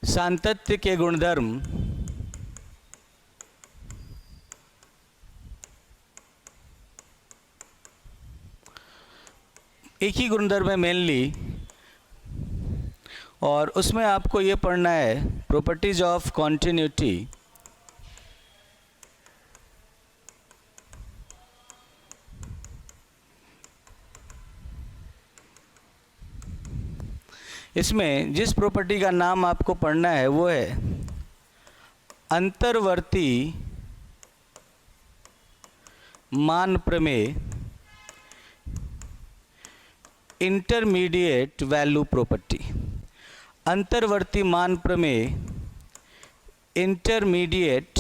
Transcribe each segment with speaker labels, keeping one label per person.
Speaker 1: सातत्य के गुणधर्म एक ही गुणधर्म है मेनली, और उसमें आपको ये पढ़ना है प्रॉपर्टीज ऑफ कॉन्टिन्यूटी। इसमें जिस प्रॉपर्टी का नाम आपको पढ़ना है वो है अंतर्वर्ती मान प्रमेय, इंटरमीडिएट वैल्यू प्रॉपर्टी। अंतर्वर्ती मान प्रमेय, इंटरमीडिएट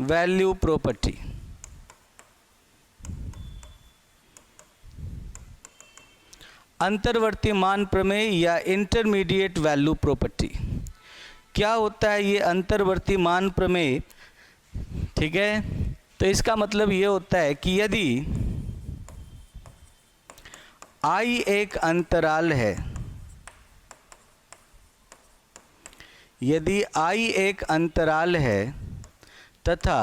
Speaker 1: वैल्यू प्रॉपर्टी। अंतर्वर्ती मान प्रमेय या इंटरमीडिएट वैल्यू प्रॉपर्टी क्या होता है? ये अंतर्वर्ती मान प्रमेय, ठीक है, तो इसका मतलब ये होता है कि यदि I एक अंतराल है, यदि I एक अंतराल है तथा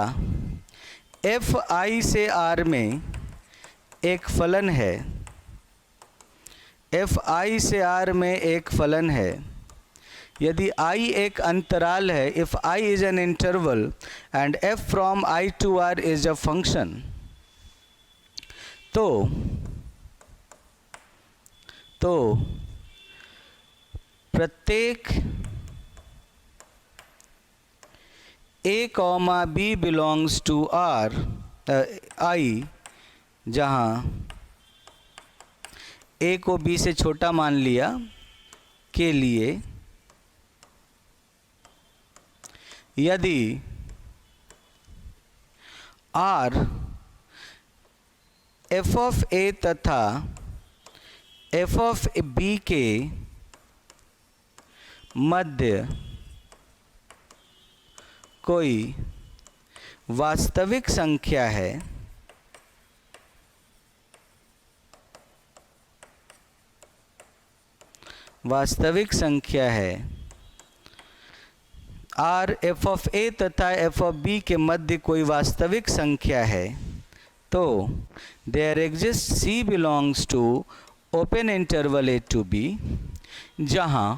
Speaker 1: Fi से R में एक फलन है, Fi से R में एक फलन है, यदि I एक अंतराल है, if I is an interval and f from I to R is a function, तो प्रत्येक a, b belongs to R, I, जहाँ a को b से छोटा मान लिया के लिए यदि R f of a तथा f of b के मध्य कोई वास्तविक संख्या है, वास्तविक संख्या है, R f of a तथा f of b के मध्य कोई वास्तविक संख्या है, तो there exists C belongs to open interval a to b, जहाँ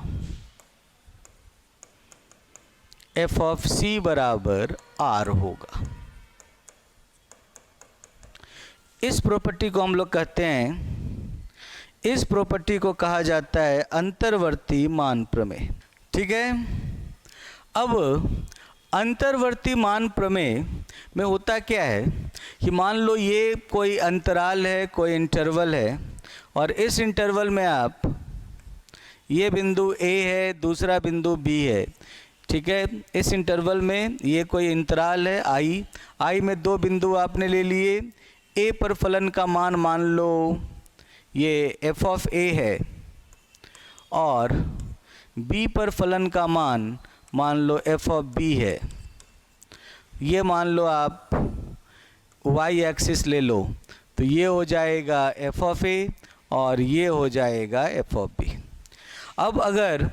Speaker 1: f of c बराबर R होगा। इस प्रॉपर्टी को हम लोग कहते हैं, इस प्रॉपर्टी को कहा जाता है अंतर्वर्ती मान प्रमेय, ठीक है। अब अंतर्वर्ती मान प्रमेय में होता क्या है कि मान लो ये कोई अंतराल है, कोई इंटरवल है, और इस इंटरवल में आप ये बिंदु A है, दूसरा बिंदु B है, ठीक है। इस इंटरवल में ये कोई अंतराल है I में दो बिंदु आपने ले लिए। A पर फलन का मान लो ये f of a है, और B पर फलन का मान लो f of b है। ये मान लो आप y एक्सिस ले लो, तो ये हो जाएगा f of a और ये हो जाएगा f of b। अब अगर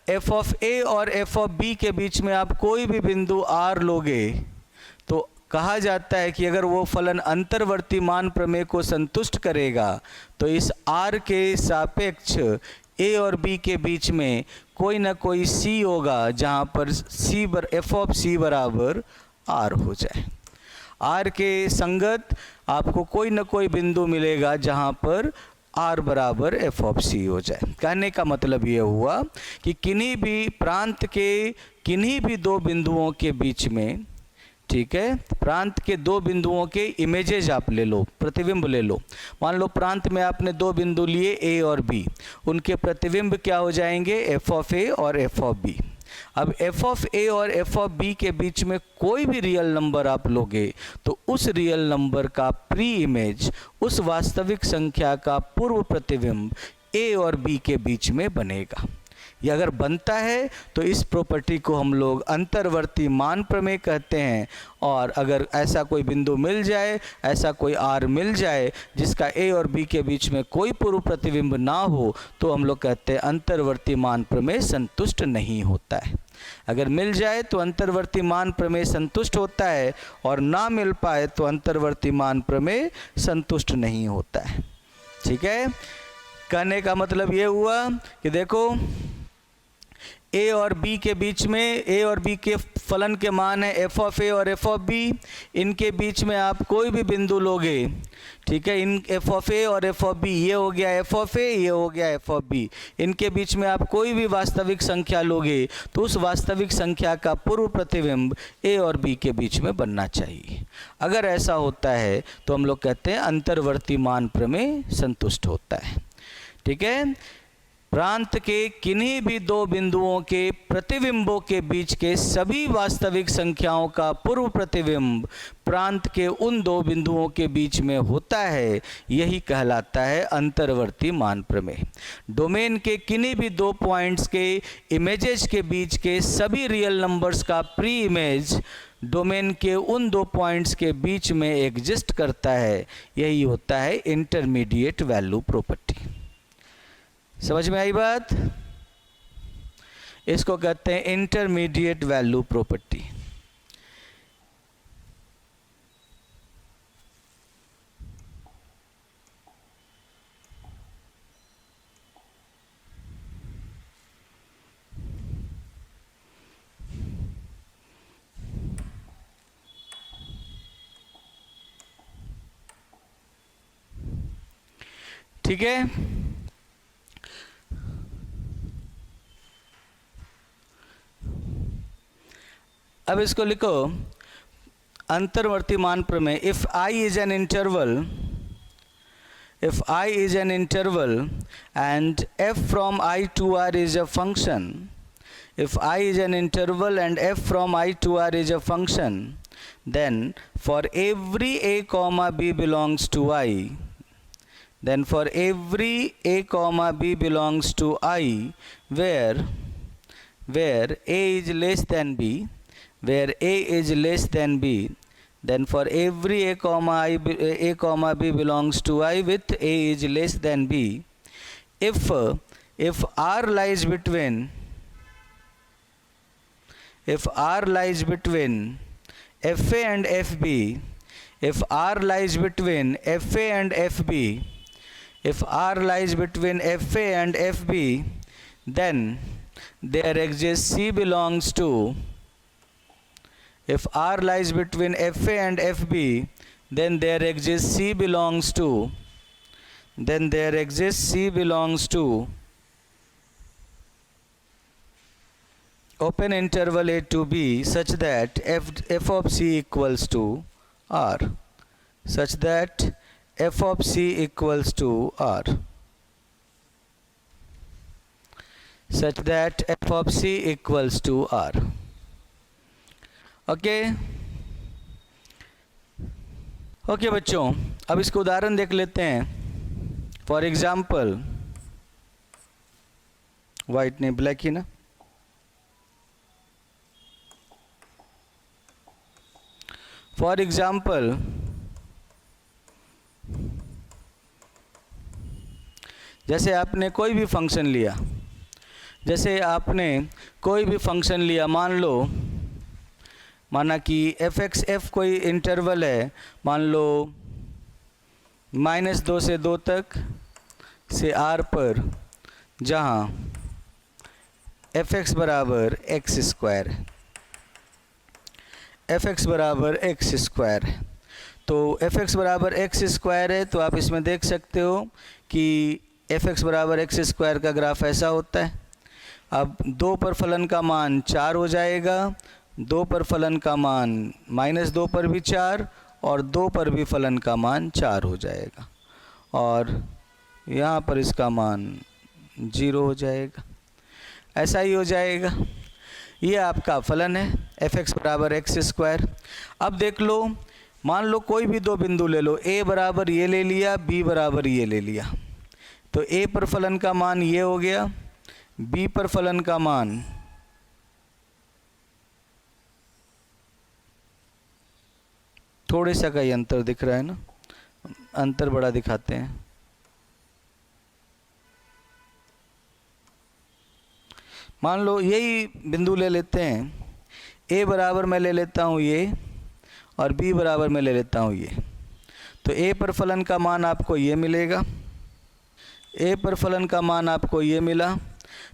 Speaker 1: f of a और f of b के बीच में आप कोई भी बिंदु R लोगे तो कहा जाता है कि अगर वो फलन अंतर्वर्ती मान प्रमेय को संतुष्ट करेगा तो इस R के सापेक्ष A और B के बीच में कोई ना कोई C होगा जहाँ पर f of c बराबर R हो जाए। R के संगत आपको कोई ना कोई बिंदु मिलेगा जहाँ पर R बराबर f of c हो जाए। कहने का मतलब ये हुआ कि किन्हीं भी प्रांत के किन्हीं भी दो बिंदुओं के बीच में, ठीक है, प्रांत के दो बिंदुओं के इमेजेज आप ले लो, प्रतिबिंब ले लो। मान लो प्रांत में आपने दो बिंदु लिए A और B, उनके प्रतिबिंब क्या हो जाएंगे? f of a और f of b। अब f of a और f of b के बीच में कोई भी रियल नंबर आप लोगे तो उस रियल नंबर का प्री इमेज, उस वास्तविक संख्या का पूर्व प्रतिबिंब a और b के बीच में बनेगा। ये अगर बनता है तो इस प्रॉपर्टी को हम लोग अंतर्वर्ती मान प्रमेय कहते हैं। और अगर ऐसा कोई बिंदु मिल जाए, ऐसा कोई आर मिल जाए जिसका ए और बी के बीच में कोई पूर्व प्रतिबिंब ना हो, तो हम लोग कहते हैं अंतर्वर्ती मान प्रमेय संतुष्ट नहीं होता है। अगर मिल जाए तो अंतर्वर्ती मान प्रमेय संतुष्ट होता है, और ना मिल पाए तो अंतर्वर्ती मान प्रमेय संतुष्ट नहीं होता है। ठीक है, कहने का मतलब ये हुआ कि देखो ए और बी के बीच में, ए और बी के फलन के मान है एफ ऑफ ए और एफ ऑफ बी। इनके बीच में आप कोई भी बिंदु लोगे, ठीक है, इन एफ ऑफ ए और एफ ऑफ बी, ये हो गया एफ ऑफ ए, ये हो गया एफ ऑफ बी। इनके बीच में आप कोई भी वास्तविक संख्या लोगे तो उस वास्तविक संख्या का पूर्व प्रतिबिंब ए और बी के बीच में बनना चाहिए। अगर ऐसा होता है तो हम लोग कहते हैं अंतर्वर्ती मान प्रमेय संतुष्ट होता है। ठीक है, प्रांत के किन्हीं भी दो बिंदुओं के प्रतिबिंबों के बीच के सभी वास्तविक संख्याओं का पूर्व प्रतिबिंब प्रांत के उन दो बिंदुओं के बीच में होता है, यही कहलाता है अंतर्वर्ती मान प्रमेय। डोमेन के किन्हीं भी दो पॉइंट्स के इमेजेस के बीच के सभी रियल नंबर्स का प्री इमेज डोमेन के उन दो पॉइंट्स के बीच में एग्जिस्ट करता है, यही होता है इंटरमीडिएट वैल्यू प्रॉपर्टी। समझ में आई बात? इसको कहते हैं इंटरमीडिएट वैल्यू प्रॉपर्टी। ठीक है, अब इसको लिखो अंतर्वर्ती मान प्रमेय। If I is an interval, if I is an interval and f from I to R is a function, if I is an interval and f from I to R is a function, then for every a comma b belongs to I, then for every a comma b belongs to I where a is less than b, where a is less than b, then for every a comma b belongs to I with a is less than b, if R lies between, if R lies between fa and fb, if R lies between fa and fb, if R lies between fa and fb, then there exists C belongs to, if R lies between fa and fb, then there exists C belongs to, then there exists C belongs to open interval a to b such that f of C equals to R, such that f of C equals to R, such that f of C equals to R. Okay बच्चों, अब इसको उदाहरण देख लेते हैं। For example, white नहीं black ही ना, for example जैसे आपने कोई भी फंक्शन लिया, जैसे आपने कोई भी फंक्शन लिया, मान लो माना कि एफ एक्स एफ कोई इंटरवल है, मान लो -2 से 2 तक से आर पर, जहाँ एफ एक्स बराबर एक्स स्क्वायर है, एफ एक्स बराबर एक्स स्क्वायर है। तो एफ एक्स बराबर एक्स स्क्वायर है, तो आप इसमें देख सकते हो कि एफ एक्स बराबर एक्स स्क्वायर का ग्राफ ऐसा होता है। अब 2 पर फलन का मान 4 हो जाएगा, 2 पर फलन का मान -2 पर भी 4 और 2 पर भी फलन का मान 4 हो जाएगा, और यहाँ पर इसका मान 0 हो जाएगा। ऐसा ही हो जाएगा। ये आपका फलन है एफ एक्स बराबर एक्स स्क्वायर। अब देख लो, मान लो कोई भी दो बिंदु ले लो, ए बराबर ये ले लिया, बी बराबर ये ले लिया, तो ए पर फलन का मान ये हो गया, बी पर फलन का मान थोड़े सा का ही अंतर दिख रहा है ना, अंतर बड़ा दिखाते हैं। मान लो यही बिंदु ले लेते हैं, ए बराबर मैं ले लेता हूँ ये और बी बराबर मैं ले लेता हूँ ये। तो ए पर फलन का मान आपको ये मिलेगा, ए पर फलन का मान आपको ये मिला,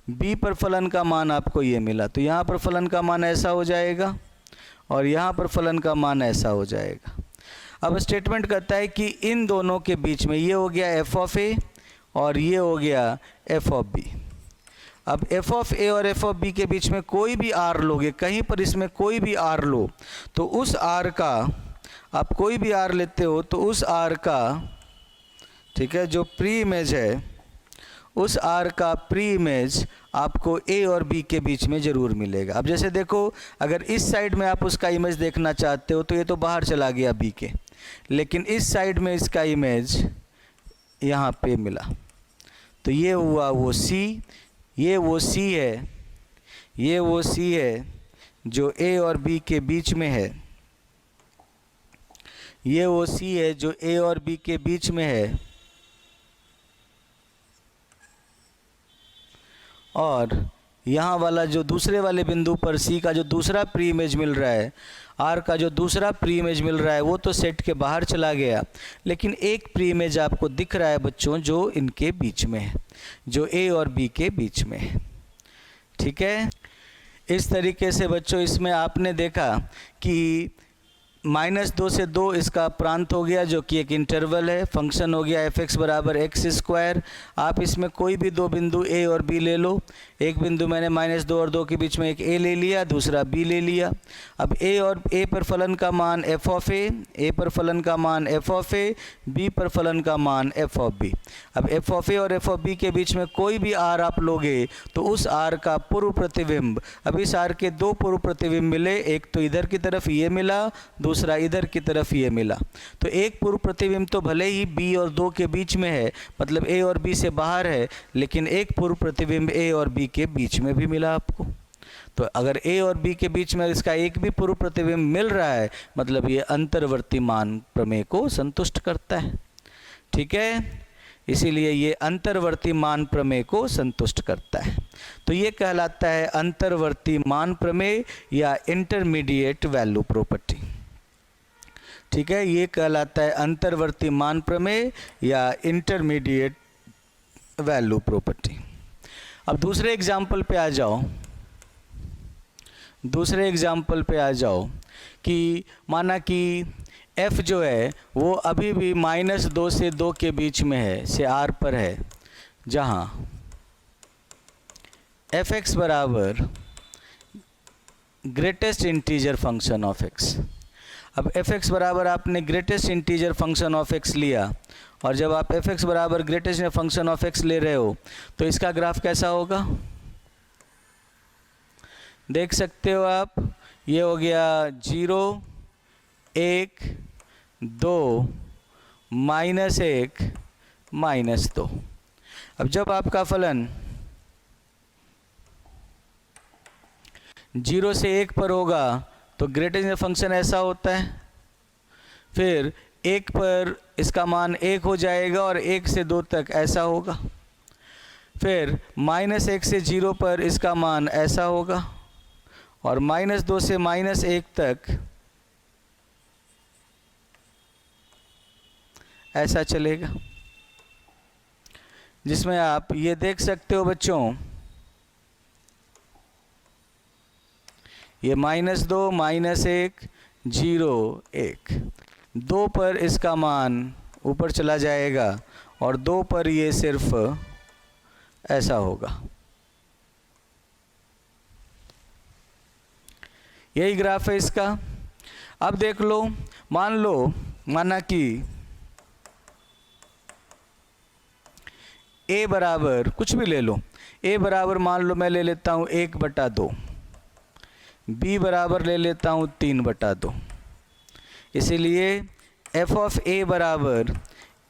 Speaker 1: बी पर फलन का मान आपको ये मिला। तो यहाँ पर फलन का मान ऐसा हो जाएगा और यहाँ पर फलन का मान ऐसा हो जाएगा। अब स्टेटमेंट कहता है कि इन दोनों के बीच में ये हो गया एफ ऑफ ए और ये हो गया एफ ऑफ बी। अब एफ ऑफ ए और एफ ऑफ बी के बीच में कोई भी आर लोगे, कहीं पर इसमें कोई भी आर लो, तो उस आर का, आप कोई भी आर लेते हो तो उस आर का, ठीक है, जो प्री इमेज है उस आर का प्री इमेज आपको ए और बी के बीच में ज़रूर मिलेगा। अब जैसे देखो, अगर इस साइड में आप उसका इमेज देखना चाहते हो तो ये तो बाहर चला गया बी के, लेकिन इस साइड में इसका इमेज यहाँ पे मिला। तो ये हुआ वो सी, ये वो सी है, ये वो सी है जो ए और बी के बीच में है, ये वो सी है जो ए और बी के बीच में है। और यहाँ वाला जो दूसरे वाले बिंदु पर सी का जो दूसरा प्री इमेज मिल रहा है, आर का जो दूसरा प्री इमेज मिल रहा है, वो तो सेट के बाहर चला गया, लेकिन एक प्री इमेज आपको दिख रहा है बच्चों जो इनके बीच में है, जो ए और बी के बीच में है। ठीक है, इस तरीके से बच्चों इसमें आपने देखा कि -2 से 2 इसका प्रांत हो गया, जो कि एक इंटरवल है। फंक्शन हो गया f(x) बराबर x²। आप इसमें कोई भी दो बिंदु a और b ले लो। एक बिंदु मैंने -2 और 2 के बीच में एक a ले लिया, दूसरा b ले लिया। अब a पर फलन का मान f ऑफ a पर फलन का मान f ऑफ a, b पर फलन का मान f ऑफ b। अब f ऑफ a और f ऑफ b के बीच में कोई भी r आप लोगे तो उस r का पूर्व प्रतिबिंब, अब इस r के दो पूर्व प्रतिबिंब मिले, एक तो इधर की तरफ ये मिला, दूसरा इधर की तरफ ये मिला। तो एक पूर्व प्रतिबिंब तो भले ही b और 2 के बीच में है, मतलब a और b से बाहर है, लेकिन एक पूर्व प्रतिबिंब a और b के बीच में भी मिला आपको। तो अगर a और b के बीच में इसका एक भी पूर्व प्रतिबिंब मिल रहा है, मतलब ये अंतर्वर्ती मान प्रमेय को संतुष्ट करता है। ठीक है, इसीलिए ये अंतर्वर्ती मान प्रमेय को संतुष्ट करता है। तो ये कहलाता है अंतर्वर्ती मान प्रमेय या इंटरमीडिएट वैल्यू प्रॉपर्टी। ठीक है, ये कहलाता है अंतर्वर्ती मान प्रमेय या इंटरमीडिएट वैल्यू प्रॉपर्टी। अब दूसरे एग्जाम्पल पे आ जाओ, दूसरे एग्जाम्पल पे आ जाओ कि माना कि f जो है वो अभी भी -2 से 2 के बीच में है, से r पर है, जहाँ f(x) बराबर greatest integer function of x। अब f(x) बराबर आपने greatest integer function of x लिया, और जब आप f(x) बराबर ग्रेटेस्ट फंक्शन ऑफ x ले रहे हो तो इसका ग्राफ कैसा होगा देख सकते हो आप। ये हो गया 0, 1, 2, -1, -2। अब जब आपका फलन 0 से 1 पर होगा तो ग्रेटेस्ट फंक्शन ऐसा होता है, फिर 1 पर इसका मान 1 हो जाएगा और 1 से 2 तक ऐसा होगा, फिर -1 से 0 पर इसका मान ऐसा होगा, और -2 से -1 तक ऐसा चलेगा, जिसमें आप ये देख सकते हो बच्चों, ये -2, -1, 0, 1, 2 पर इसका मान ऊपर चला जाएगा और 2 पर ये सिर्फ ऐसा होगा। यही ग्राफ है इसका। अब देख लो, माना कि a बराबर कुछ भी ले लो, a बराबर मान लो मैं ले लेता हूँ 1/2, b बराबर ले लेता हूँ 3/2। इसीलिए f ऑफ a बराबर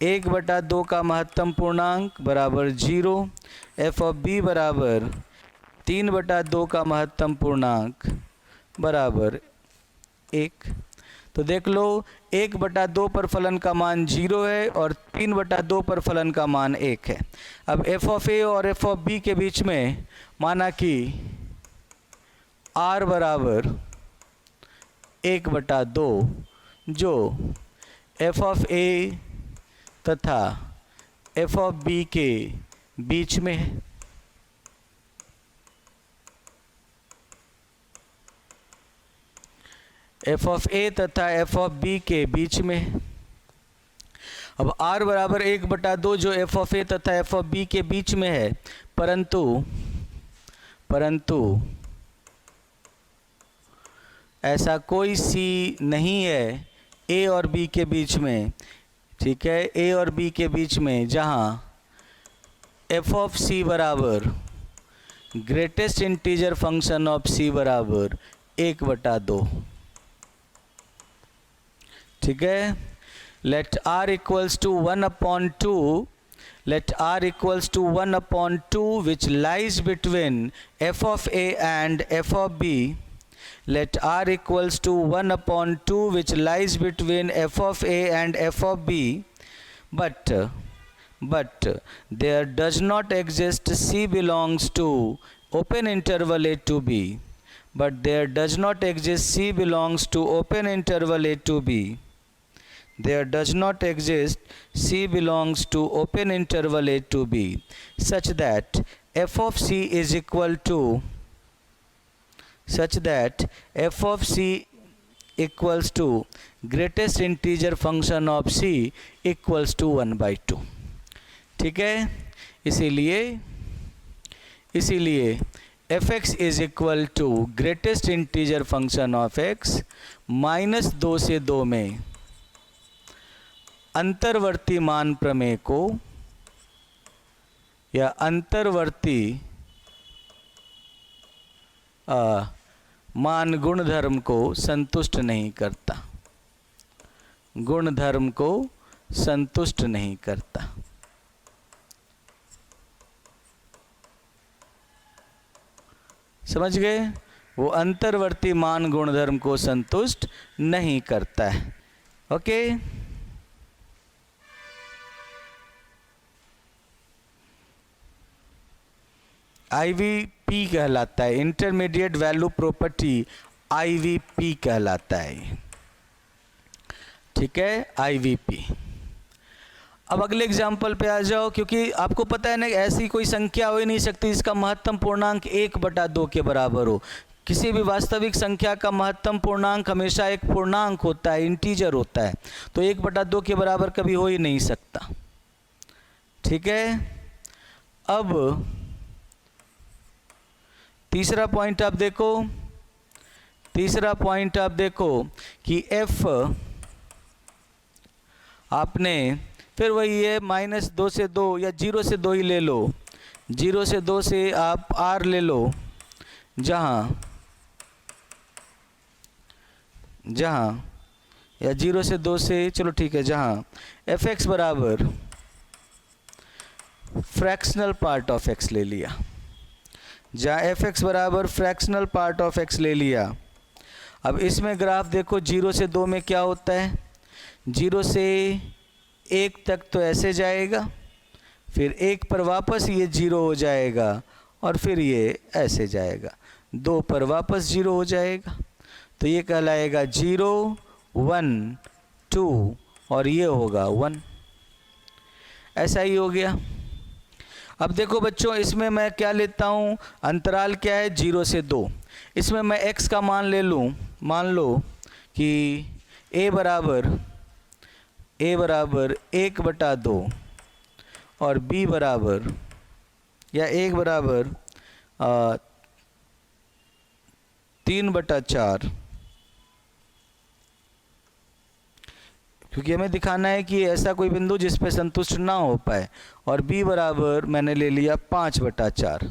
Speaker 1: 1/2 का महत्तम पूर्णांक बराबर 0, एफ ऑफ बी बराबर 3/2 का महत्तम पूर्णांक बराबर 1। तो देख लो 1/2 पर फलन का मान 0 है और 3/2 पर फलन का मान 1 है। अब एफ ऑफ ए और एफ ऑफ बी के बीच में माना कि r बराबर 1/2 जो एफ ऑफ ए तथा एफ ऑफ बी के बीच में है। एफ ऑफ ए तथा एफ ऑफ बी के बीच में है। अब r बराबर 1/2 जो एफ ऑफ ए तथा एफ ऑफ बी के बीच में है, परंतु ऐसा कोई c नहीं है a और b के बीच में, ठीक है, a और b के बीच में, जहाँ एफ ऑफ c बराबर greatest integer function of c बराबर 1/2। ठीक है, let r equals to 1/2, let r equals to 1/2 which lies between f of a and f of b. Let r equals to 1/2 which lies between f of a and f of b, but there does not exist c belongs to open interval a to b, but there does not exist c belongs to open interval a to b. There does not exist c belongs to open interval a to b such that f of c is equal to greatest integer function of c equals to 1/2। ठीक है, इसीलिए fx is equal to greatest integer function of x -2 से 2 में अंतर्वर्ती मान प्रमेय को या अंतर्वर्ती मान गुणधर्म को संतुष्ट नहीं करता, गुणधर्म को संतुष्ट नहीं करता। समझ गए? वो अंतर्वर्ती मान गुणधर्म को संतुष्ट नहीं करता है। ओके, IVP कहलाता है, इंटरमीडिएट वैल्यू प्रॉपर्टी IVP कहलाता है। ठीक है, IVP। अब अगले एग्जाम्पल पे आ जाओ, क्योंकि आपको पता है ना ऐसी कोई संख्या हो ही नहीं सकती इसका महत्तम पूर्णांक 1/2 के बराबर हो। किसी भी वास्तविक संख्या का महत्तम पूर्णांक हमेशा एक पूर्णांक होता है, इंटीजर होता है, तो 1/2 के बराबर कभी हो ही नहीं सकता। ठीक है, अब तीसरा पॉइंट आप देखो कि f आपने फिर वही है -2 से 2 या 0 से 2 ही ले लो, 0 से 2 से आप r ले लो, जहाँ या 0 से 2 से, चलो ठीक है, जहाँ fx बराबर फ्रैक्शनल पार्ट ऑफ x ले लिया, जहाँ fx बराबर फ्रैक्शनल पार्ट ऑफ x ले लिया। अब इसमें ग्राफ देखो 0 से 2 में क्या होता है, 0 से 1 तक तो ऐसे जाएगा, फिर 1 पर वापस ये 0 हो जाएगा और फिर ये ऐसे जाएगा, 2 पर वापस 0 हो जाएगा, तो ये कहलाएगा 0 1 2 और ये होगा 1। ऐसा ही हो गया। अब देखो बच्चों, इसमें मैं क्या लेता हूँ, अंतराल क्या है 0 से 2, इसमें मैं x का मान ले लूँ, मान लो कि a बराबर 1/2 और b बराबर या 1 बराबर 3/4, क्योंकि हमें दिखाना है कि ऐसा कोई बिंदु जिस पे संतुष्ट ना हो पाए, और b बराबर मैंने ले लिया 5/4,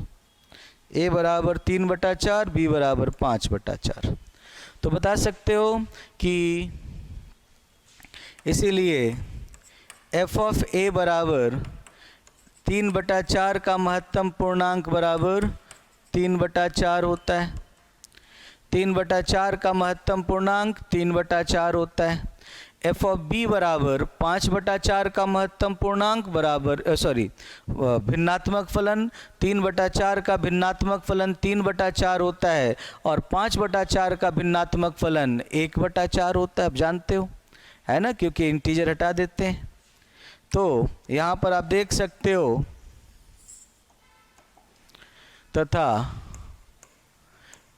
Speaker 1: a बराबर 3/4, b बराबर 5/4। तो बता सकते हो कि इसीलिए एफ ऑफ ए बराबर 3/4 का महत्तम पूर्णांक बराबर 3/4 होता है। 3/4 का महत्तम पूर्णांक 3/4 होता है। एफ ऑफ बी बराबर 5/4 का महत्तम पूर्णांक बराबर भिन्नात्मक फलन 3/4 का भिन्नात्मक फलन 3/4 होता है और 5/4 का भिन्नात्मक फलन 1/4 होता है। आप जानते हो, है ना, क्योंकि इंटीजर हटा देते हैं। तो यहाँ पर आप देख सकते हो तथा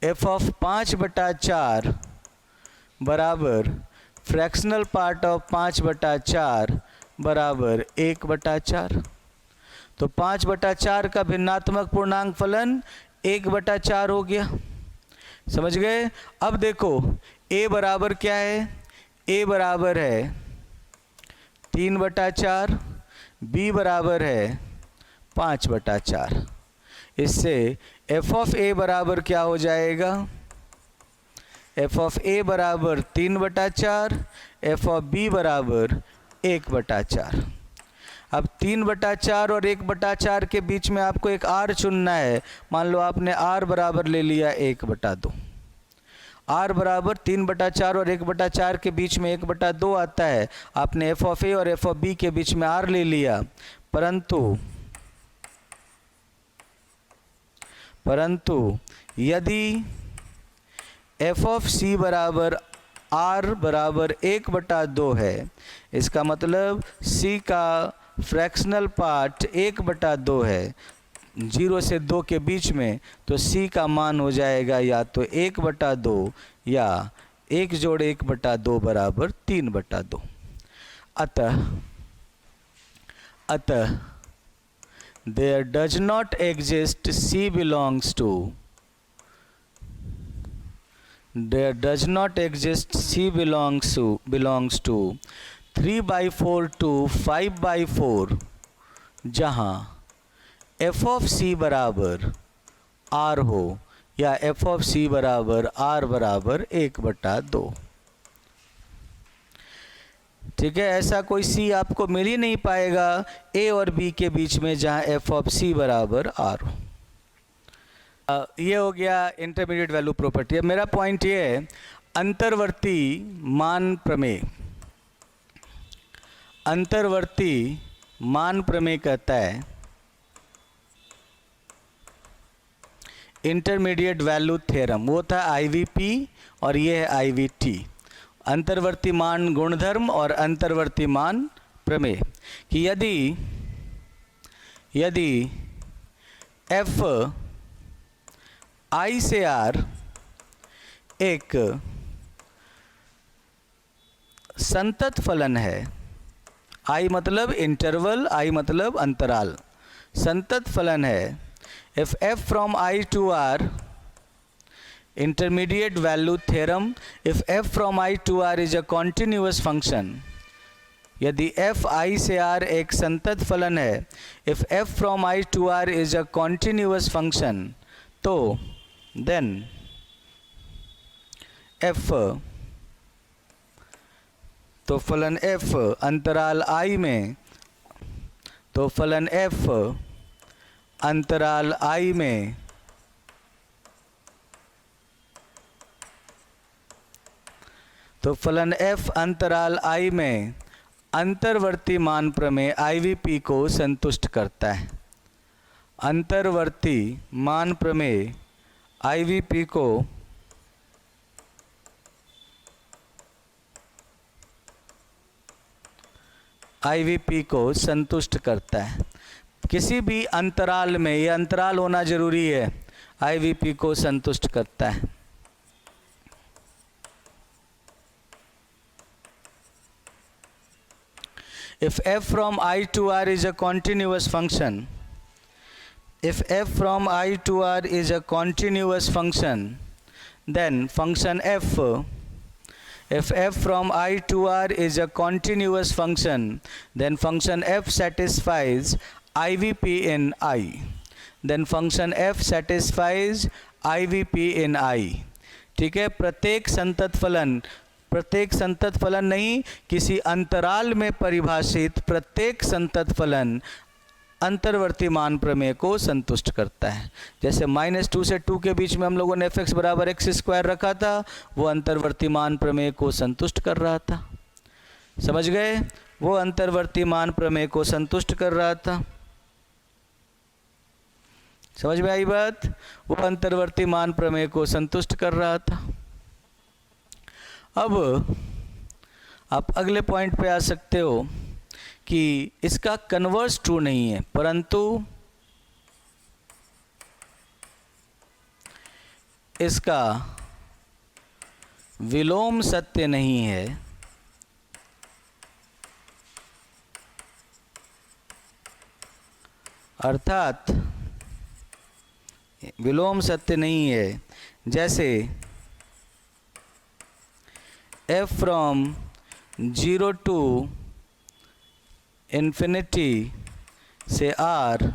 Speaker 1: एफ ऑफ 5/4 बराबर फ्रैक्शनल पार्ट ऑफ 5/4 बराबर 1/4। तो 5/4 का भिन्नात्मक पूर्णांक फलन 1/4 हो गया। समझ गए? अब देखो a बराबर क्या है? a बराबर है 3/4, b बराबर है 5/4। इससे f ऑफ a बराबर क्या हो जाएगा? एफ ऑफ ए बराबर 3/4, एफ ऑफ बी बराबर 1/4। अब 3/4 और 1/4 के बीच में आपको एक आर चुनना है। मान लो आपने आर बराबर ले लिया 1/2। आर बराबर 3/4 और 1/4 के बीच में 1/2 आता है। आपने एफ ऑफ ए और एफ ऑफ बी के बीच में आर ले लिया, परंतु यदि एफ ऑफ सी बराबर आर बराबर 1/2 है, इसका मतलब सी का फ्रैक्शनल पार्ट 1/2 है 0 से 2 के बीच में, तो सी का मान हो जाएगा या तो 1/2 या 1 जोड़ 1/2 बराबर 3/2। अतः there does not exist C belongs to 3/4 to 5/4 जहाँ एफ ऑफ सी बराबर आर हो या एफ ऑफ सी बराबर आर बराबर 1/2। ठीक है, ऐसा कोई सी आपको मिल ही नहीं पाएगा ए और बी के बीच में जहाँ एफ ऑफ सी बराबर आर हो। ये हो गया इंटरमीडिएट वैल्यू प्रॉपर्टी। अब मेरा पॉइंट ये है, अंतर्वर्ती मान प्रमेय। अंतर्वर्ती मान प्रमेय कहता है इंटरमीडिएट वैल्यू थ्योरम, वो था आईवीपी और ये है आईवीटी। अंतर्वर्ती मान गुणधर्म और अंतर्वर्ती मान प्रमेय कि यदि एफ आई से आर एक संतत फलन है, आई मतलब इंटरवल, आई मतलब अंतराल, संतत फलन है। If F from I to R, intermediate value theorem, if f from I to R is a continuous function, यदि f I से R एक संतत फलन है, if f from I to R is a continuous function, तो then f, तो फलन f अंतराल I में, तो फलन f अंतराल I में तो फलन f अंतराल I में अंतर्वर्ती मान प्रमेय IVP को संतुष्ट करता है। अंतर्वर्ती मान प्रमेय IVP को संतुष्ट करता है। किसी भी अंतराल में, ये अंतराल होना जरूरी है, IVP को संतुष्ट करता है। If f from I to R is a continuous function, if f from I to R is a continuous function, then function f, if f from I to R is a continuous function, then function f satisfies IVP in I. Then function f satisfies IVP in I. ठीक है, प्रत्येक संतत फलन प्रत्येक संतत फलन नहीं, किसी अंतराल में परिभाषित प्रत्येक संतत फलन अंतर्वर्ती मान प्रमेय को संतुष्ट करता है। जैसे -2 से 2 के बीच में हम लोगों ने f(x) बराबर x² रखा था, वो अंतर्वर्ती मान प्रमेय को संतुष्ट कर रहा था। समझ गए? वो अंतर्वर्ती मान प्रमेय को संतुष्ट कर रहा था। समझ में आई बात? वो अंतर्वर्ती मान प्रमेय को संतुष्ट कर रहा था। अब आप अगले पॉइंट पे आ सकते हो कि इसका कन्वर्स ट्रू नहीं है, परंतु इसका विलोम सत्य नहीं है। अर्थात विलोम सत्य नहीं है। जैसे f फ्रॉम 0 to इन्फिनिटी से r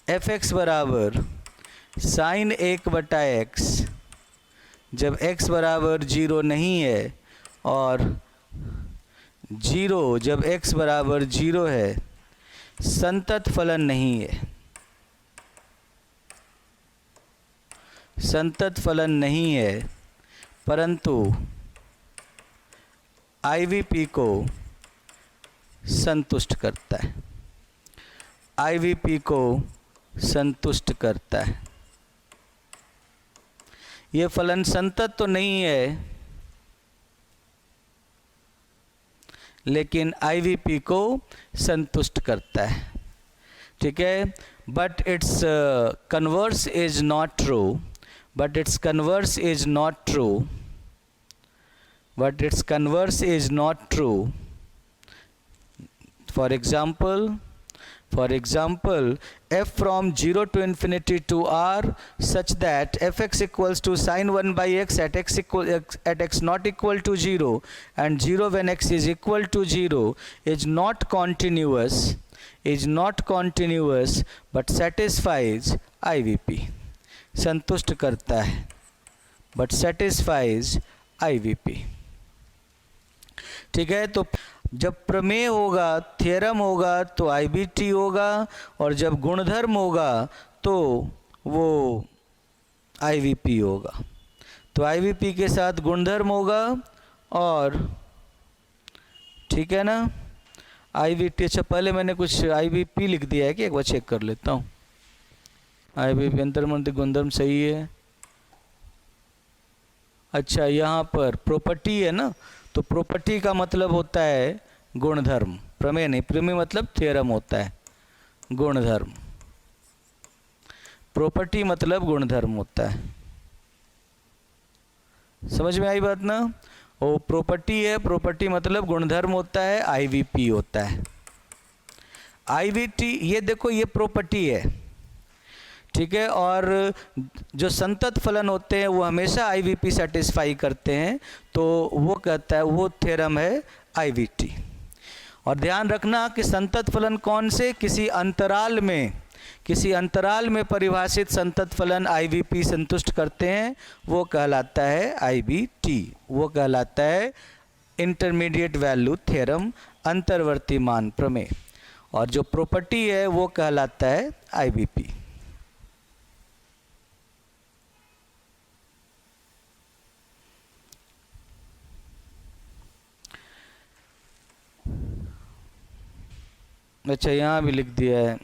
Speaker 1: f(x) बराबर sin 1/x जब x बराबर 0 नहीं है और 0 जब x बराबर 0 है, संतत फलन नहीं है। संतत फलन नहीं है, परंतु IVP को संतुष्ट करता है। IVP को संतुष्ट करता है। ये फलन संतत तो नहीं है, लेकिन IVP को संतुष्ट करता है। ठीक है? But it's converse is not true. But its converse is not true. But its converse is not true. For example, f from 0 to infinity to r such that f(x) equals to sin 1/x at x not equal to 0 and 0 when x is equal to 0 is not continuous but satisfies IVP. संतुष्ट करता है but satisfies IVP। ठीक है? तो जब प्रमेय होगा, theorem होगा तो IVT होगा, और जब गुणधर्म होगा तो वो IVP होगा। तो IVP के साथ गुणधर्म होगा और ठीक है ना, IVT। अच्छा, पहले मैंने कुछ IVP लिख दिया है कि एक बार चेक कर लेता हूँ। IVP अंतर्वर्ती गुणधर्म सही है। अच्छा, यहाँ पर प्रॉपर्टी है ना, तो प्रॉपर्टी का मतलब होता है गुणधर्म, प्रमेय नहीं। प्रमेय मतलब थ्योरम होता है, गुणधर्म। प्रॉपर्टी मतलब गुणधर्म होता है। समझ में आई बात ना? वो प्रॉपर्टी है, प्रॉपर्टी मतलब गुणधर्म होता है, IVP होता है। IVT, ये देखो, ये प्रॉपर्टी है। ठीक है? और जो संतत फलन होते हैं वो हमेशा IVP सेटिस्फाई करते हैं, तो वो कहता है, वो थ्योरम है IVT। और ध्यान रखना कि संतत फलन कौन से, किसी अंतराल में परिभाषित संतत फलन IVP संतुष्ट करते हैं, वो कहलाता है IVT। वो कहलाता है इंटरमीडिएट वैल्यू थ्योरम, अंतर्वर्ती मान प्रमेय। और जो प्रॉपर्टी है वो कहलाता है IVP। अच्छा, यहाँ भी लिख दिया है।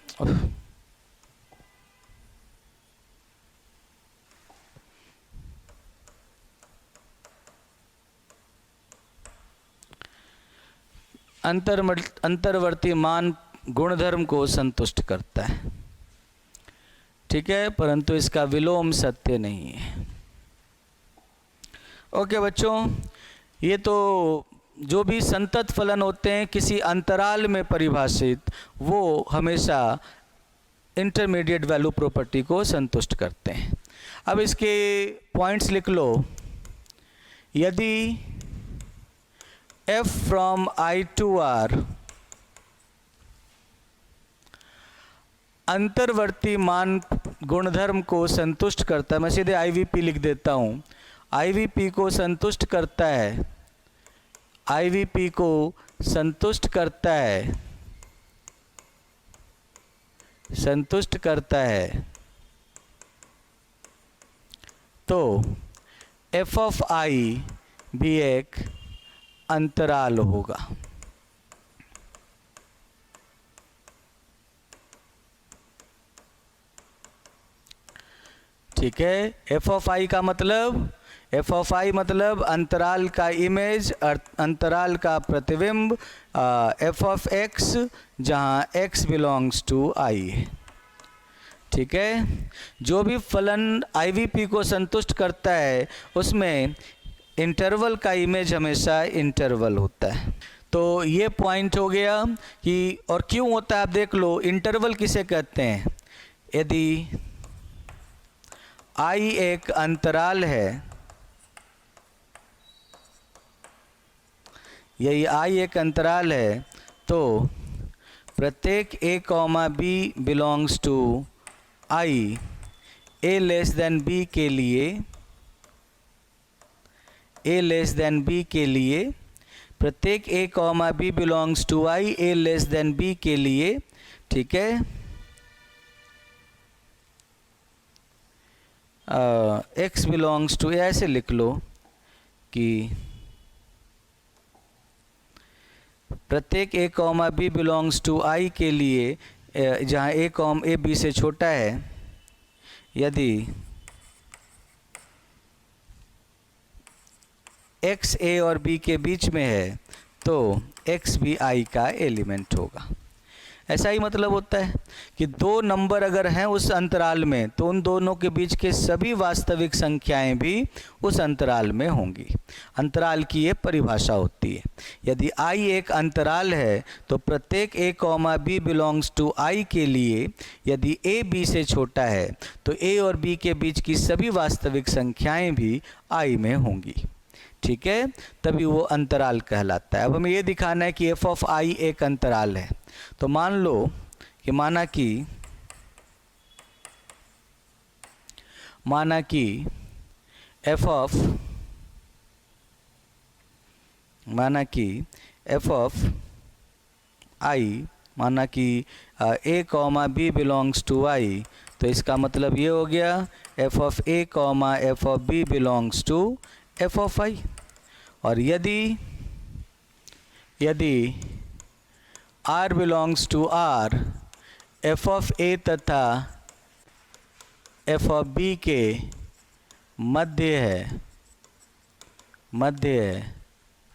Speaker 1: अंतर्वर्ती मान गुणधर्म को संतुष्ट करता है। ठीक है? परंतु इसका विलोम सत्य नहीं है। ओके बच्चों, ये तो जो भी संतत फलन होते हैं किसी अंतराल में परिभाषित, वो हमेशा इंटरमीडिएट वैल्यू प्रॉपर्टी को संतुष्ट करते हैं। अब इसके पॉइंट्स लिख लो। यदि f from I to R अंतर्वर्ती मान गुणधर्म को संतुष्ट करता है, मैं सीधे IVP लिख देता हूँ, IVP को संतुष्ट करता है, IVP को संतुष्ट करता है तो f ऑफ i भी एक अंतराल होगा। ठीक है, f ऑफ i का मतलब, f ऑफ i मतलब अंतराल का इमेज, अंतराल का प्रतिबिंब, f ऑफ x जहाँ x बिलोंग्स टू i है। ठीक है, जो भी फलन IVP को संतुष्ट करता है उसमें इंटरवल का इमेज हमेशा इंटरवल होता है। तो ये पॉइंट हो गया कि, और क्यों होता है आप देख लो। इंटरवल किसे कहते हैं? यदि I एक अंतराल है, यही I एक अंतराल है तो प्रत्येक a, b belongs to I a less than b के लिए, a लेस देन b के लिए, प्रत्येक a, b belongs to I a less than b के लिए। ठीक है, x बिलोंग्स टू, ऐसे लिख लो कि प्रत्येक a, b belongs to I के लिए जहाँ a b से छोटा है, यदि x a और b के बीच में है तो x भी I का एलिमेंट होगा। ऐसा ही मतलब होता है कि दो नंबर अगर हैं उस अंतराल में तो उन दोनों के बीच के सभी वास्तविक संख्याएं भी उस अंतराल में होंगी। अंतराल की ये परिभाषा होती है। यदि I एक अंतराल है तो प्रत्येक a, b belongs to I के लिए यदि a b से छोटा है तो a और b के बीच की सभी वास्तविक संख्याएं भी I में होंगी। ठीक है, तभी वो अंतराल कहलाता है। अब हमें ये दिखाना है कि f ऑफ I एक अंतराल है। तो मान लो कि माना कि f ऑफ I, माना कि a, b belongs to I, तो इसका मतलब ये हो गया f of a, f of b belongs to f of I। और यदि R belongs to R, f of a तथा f ऑफ b के मध्य है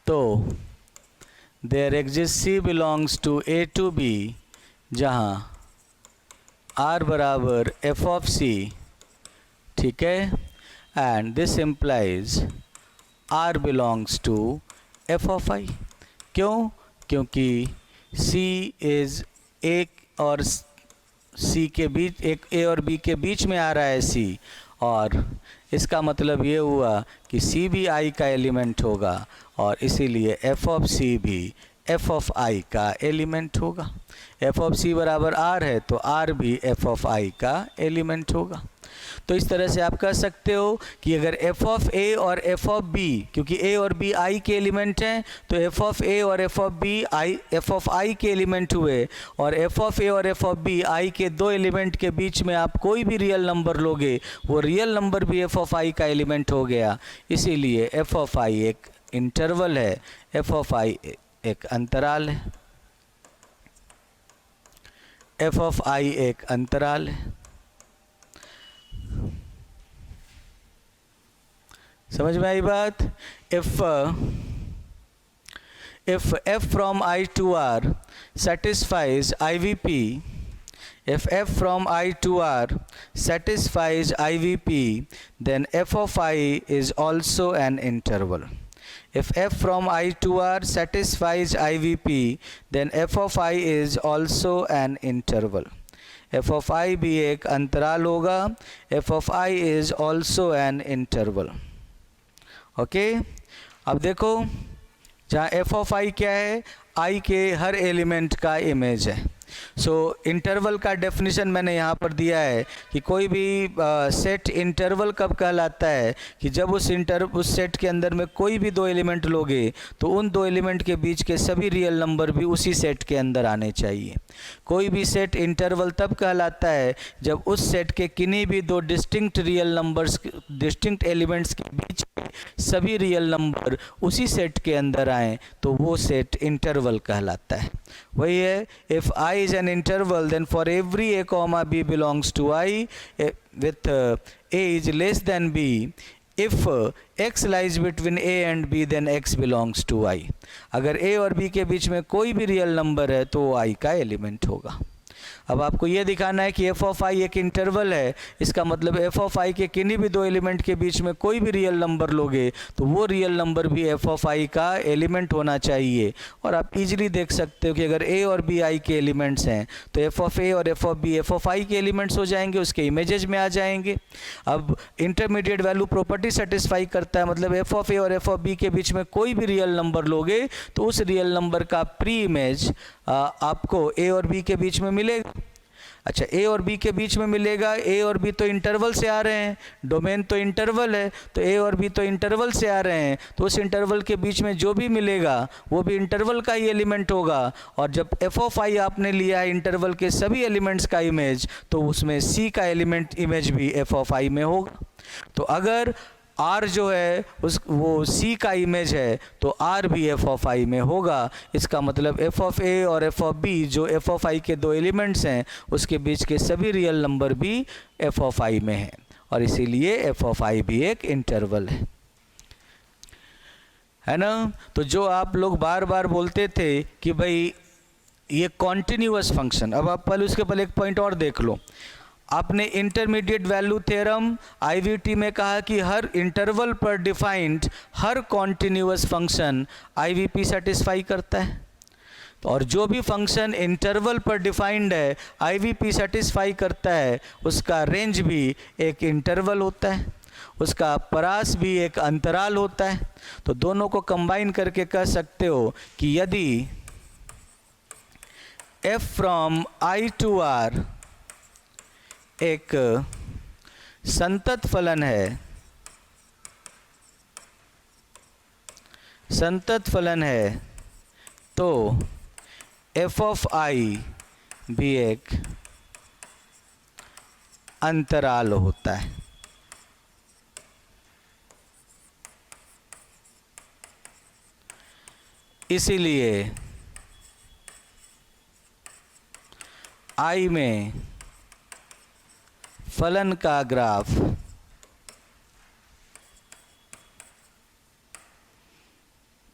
Speaker 1: तो there exist C belongs to a to b, जहाँ R बराबर f ऑफ C। ठीक है, and this implies R belongs to f of I। क्यों? क्योंकि C इज़ a और C के बीच, एक a और b के बीच में आ रहा है C, और इसका मतलब ये हुआ कि C भी I का एलिमेंट होगा और इसीलिए f ऑफ C भी f ऑफ I का एलिमेंट होगा। f ऑफ C बराबर R है तो R भी f ऑफ I का एलिमेंट होगा। तो इस तरह से आप कह सकते हो कि अगर f ऑफ a और f ऑफ b, क्योंकि a और b I के एलिमेंट हैं तो f ऑफ a और f of b f of I के एलिमेंट हुए, और f ऑफ a और f ऑफ b I के दो एलिमेंट के बीच में आप कोई भी रियल नंबर लोगे वो रियल नंबर भी f ऑफ I का एलिमेंट हो गया। इसीलिए f ऑफ I एक इंटरवल है, f ऑफ I एक अंतराल है, f ऑफ I एक अंतराल है। समझ में आई बात? if f from I to R satisfies IVP, if f from I to R satisfies IVP, then f of I is also an interval. If f from I to R satisfies IVP, then f of I is also an interval. f of I भी एक अंतराल होगा, f of I is also an interval. Okay, अब देखो जहाँ f of I क्या है, I के हर एलिमेंट का इमेज है। सो इंटरवल का डेफिनेशन मैंने यहाँ पर दिया है कि कोई भी सेट इंटरवल कब कहलाता है कि जब उस सेट के अंदर में कोई भी दो एलिमेंट लोगे तो उन दो एलिमेंट के बीच के सभी रियल नंबर भी उसी सेट के अंदर आने चाहिए। कोई भी सेट इंटरवल तब कहलाता है जब उस सेट के किन्हीं भी दो डिस्टिंक्ट एलिमेंट्स के बीच के सभी रियल नंबर उसी सेट के अंदर आएँ तो वो सेट इंटरवल कहलाता है। वही है, if I is an interval then for every a comma b belongs to I with a is less than b, if x lies between a and b then x belongs to I। अगर a और b के बीच में कोई भी real number है तो वो I का एलिमेंट होगा। अब आपको ये दिखाना है कि f ऑफ i एक इंटरवल है, इसका मतलब f ऑफ i के किन्हीं भी दो एलिमेंट के बीच में कोई भी रियल नंबर लोगे तो वो रियल नंबर भी f ऑफ i का एलिमेंट होना चाहिए। और आप इजीली देख सकते हो कि अगर a और b i के एलिमेंट्स हैं तो f ऑफ a और f of b f of i के एलिमेंट्स हो जाएंगे, उसके इमेजेस में आ जाएंगे। अब इंटरमीडिएट वैल्यू प्रॉपर्टी सेटिस्फाई करता है, मतलब f ऑफ a और f ऑफ b के बीच में कोई भी रियल नंबर लोगे तो उस रियल नंबर का प्री इमेज आपको a और b के बीच में मिलेगा। अच्छा, a और b के बीच में मिलेगा, a और b तो इंटरवल से आ रहे हैं, डोमेन तो इंटरवल है, तो a और b तो इंटरवल से आ रहे हैं, तो उस इंटरवल के बीच में जो भी मिलेगा वो भी इंटरवल का ही एलिमेंट होगा। और जब f ऑफ i आपने लिया है इंटरवल के सभी एलिमेंट्स का इमेज तो उसमें c का एलिमेंट इमेज भी f ऑफ i में होगा। तो अगर R जो है वो C का इमेज है तो R भी f ऑफ i में होगा। इसका मतलब f ऑफ a और f ऑफ b जो f ऑफ i के दो एलिमेंट्स हैं उसके बीच के सभी रियल नंबर भी f ऑफ i में हैं और इसीलिए f ऑफ i भी एक इंटरवल है ना। तो जो आप लोग बार बार बोलते थे कि भाई ये कॉन्टिन्यूअस फंक्शन, अब आप पहले उसके पहले एक पॉइंट और देख लो। आपने इंटरमीडिएट वैल्यू थ्योरम IVT में कहा कि हर इंटरवल पर डिफाइंड हर कॉन्टिन्यूअस फंक्शन IVP सेटिस्फाई करता है। और जो भी फंक्शन इंटरवल पर डिफाइंड है IVP सेटिस्फाई करता है उसका रेंज भी एक इंटरवल होता है, उसका परास भी एक अंतराल होता है। तो दोनों को कंबाइन करके कह सकते हो कि यदि f from I to R एक संतत फलन है तो f ऑफ i भी एक अंतराल होता है। इसीलिए i में फलन का ग्राफ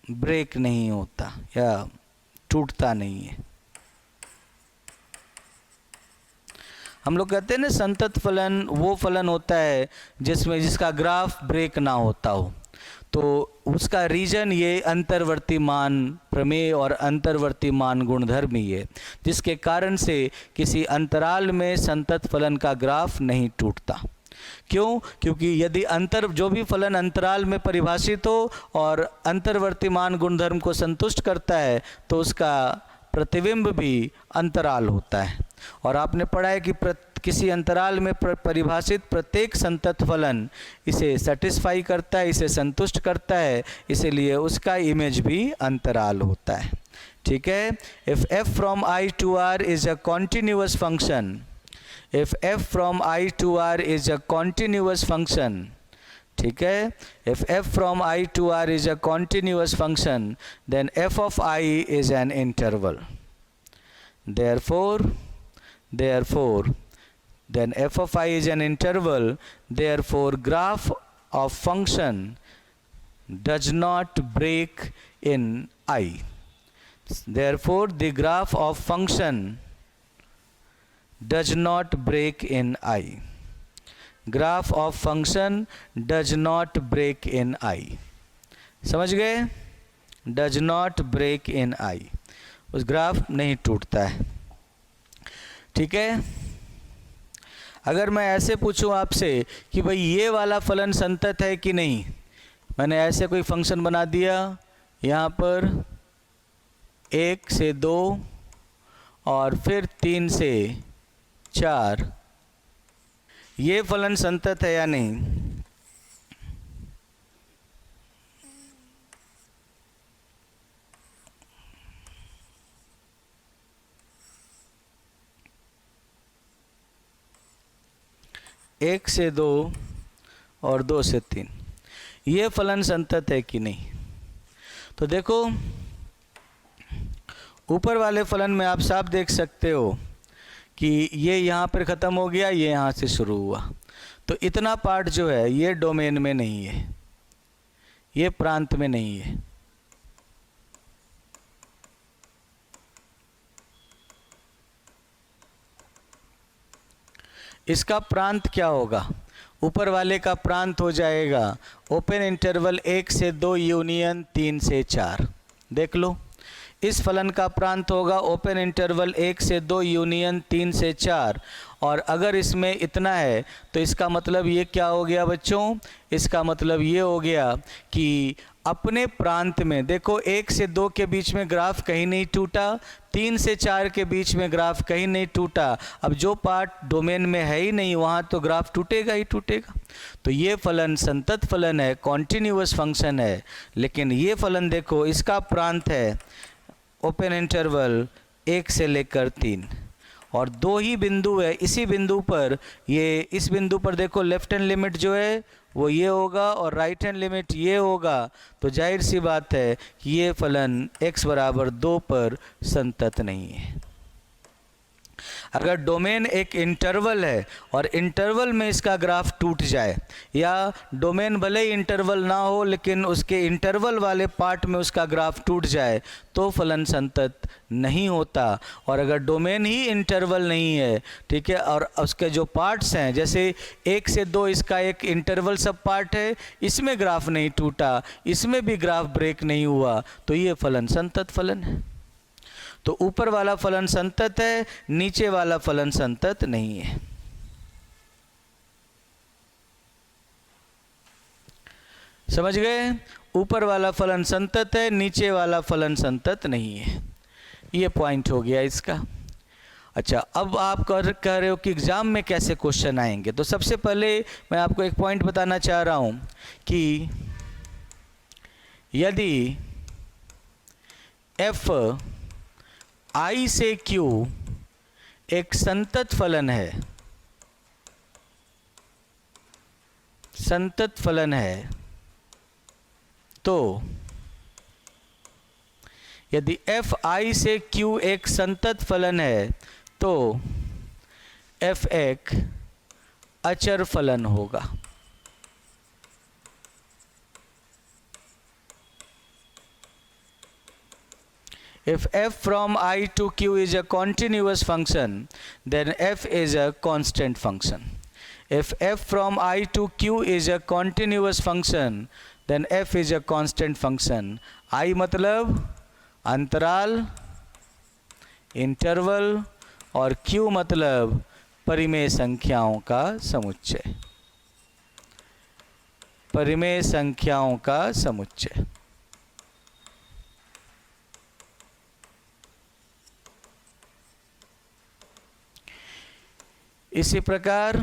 Speaker 1: ब्रेक नहीं होता या टूटता नहीं है। हम लोग कहते हैं ना संतत फलन वो फलन होता है जिसका ग्राफ ब्रेक ना होता हो, तो उसका रीजन ये अंतर्वर्ती मान प्रमेय और अंतर्वर्ती मान गुणधर्म ही है, जिसके कारण से किसी अंतराल में संतत फलन का ग्राफ नहीं टूटता। क्यों? क्योंकि यदि जो भी फलन अंतराल में परिभाषित हो और अंतर्वर्ती मान गुणधर्म को संतुष्ट करता है तो उसका प्रतिबिंब भी अंतराल होता है। और आपने पढ़ा है कि किसी अंतराल में परिभाषित प्रत्येक संतत फलन इसे सेटिस्फाई करता है, इसे संतुष्ट करता है, इसीलिए उसका इमेज भी अंतराल होता है। ठीक है। If f from I to R is a continuous function, if f from I to R is a continuous function, ठीक है, if f from I to R is a continuous function then f of I is an interval, therefore then f of I is an interval, therefore graph of function does not break in I, therefore the graph of function does not break in I, graph of function does not break in I. समझ गए? Does not break in I, उस graph नहीं टूटता है। ठीक है। अगर मैं ऐसे पूछूं आपसे कि भाई ये वाला फलन संतत है कि नहीं, मैंने ऐसे कोई फंक्शन बना दिया यहाँ पर 1 से 2 और फिर 3 से 4, ये फलन संतत है या नहीं? एक से 2 और 2 से 3, ये फलन संतत है कि नहीं? तो देखो ऊपर वाले फलन में आप साफ देख सकते हो कि ये यहाँ पर ख़त्म हो गया, ये यहाँ से शुरू हुआ, तो इतना पार्ट जो है ये डोमेन में नहीं है, ये प्रांत में नहीं है। इसका प्रांत क्या होगा? ऊपर वाले का प्रांत हो जाएगा ओपन इंटरवल 1 से 2 यूनियन 3 से 4। देख लो, इस फलन का प्रांत होगा ओपन इंटरवल 1 से 2 यूनियन 3 से 4। और अगर इसमें इतना है तो इसका मतलब ये क्या हो गया बच्चों? इसका मतलब ये हो गया कि अपने प्रांत में देखो 1 से 2 के बीच में ग्राफ कहीं नहीं टूटा, 3 से 4 के बीच में ग्राफ कहीं नहीं टूटा। अब जो पार्ट डोमेन में है ही नहीं वहाँ तो ग्राफ टूटेगा ही टूटेगा। तो ये फलन संतत फलन है, कॉन्टिन्यूअस फंक्शन है। लेकिन ये फलन देखो इसका प्रांत है ओपन इंटरवल 1 से लेकर 3 और 2 ही बिंदु है। इसी बिंदु पर ये, इस बिंदु पर देखो लेफ्ट हैंड लिमिट जो है वो ये होगा और राइट हैंड लिमिट ये होगा। तो जाहिर सी बात है कि ये फलन x बराबर 2 पर संतत नहीं है। अगर डोमेन एक इंटरवल है और इंटरवल में इसका ग्राफ टूट जाए, या डोमेन भले ही इंटरवल ना हो लेकिन उसके इंटरवल वाले पार्ट में उसका ग्राफ टूट जाए तो फलन संतत नहीं होता। और अगर डोमेन ही इंटरवल नहीं है, ठीक है, और उसके जो पार्ट्स हैं जैसे 1 से 2 इसका एक इंटरवल सब पार्ट है, इसमें ग्राफ नहीं टूटा, इसमें भी ग्राफ ब्रेक नहीं हुआ, तो ये फलन संतत फलन है। तो ऊपर वाला फलन संतत है, नीचे वाला फलन संतत नहीं है। समझ गए? ऊपर वाला फलन संतत है, नीचे वाला फलन संतत नहीं है। ये पॉइंट हो गया इसका। अच्छा, अब आप कह रहे हो कि एग्जाम में कैसे क्वेश्चन आएंगे। तो सबसे पहले मैं आपको एक पॉइंट बताना चाह रहा हूं कि यदि f I से Q एक संतत फलन है, संतत फलन है, तो यदि f I से Q एक संतत फलन है तो f एक अचर फलन होगा। If f from I to Q is a continuous function, then f is a constant function. If f from I to Q is a continuous function, then f is a constant function. I मतलब अंतराल, interval, और Q मतलब परिमेय संख्याओं का समुच्चय, परिमेय संख्याओं का समुच्चय। इसी प्रकार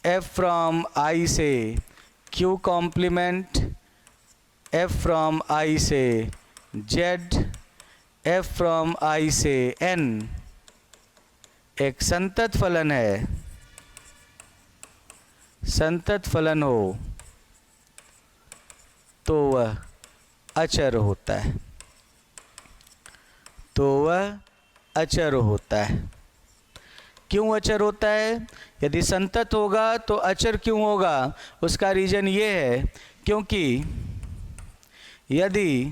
Speaker 1: f फ्रॉम I से Q complement, f from I से Z, f फ्रॉम I से N एक संतत फलन है। संतत फलन हो तो वह अचर होता है, तो वह अचर होता है। क्यों अचर होता है? यदि संतत होगा तो अचर क्यों होगा? उसका रीजन ये है क्योंकि यदि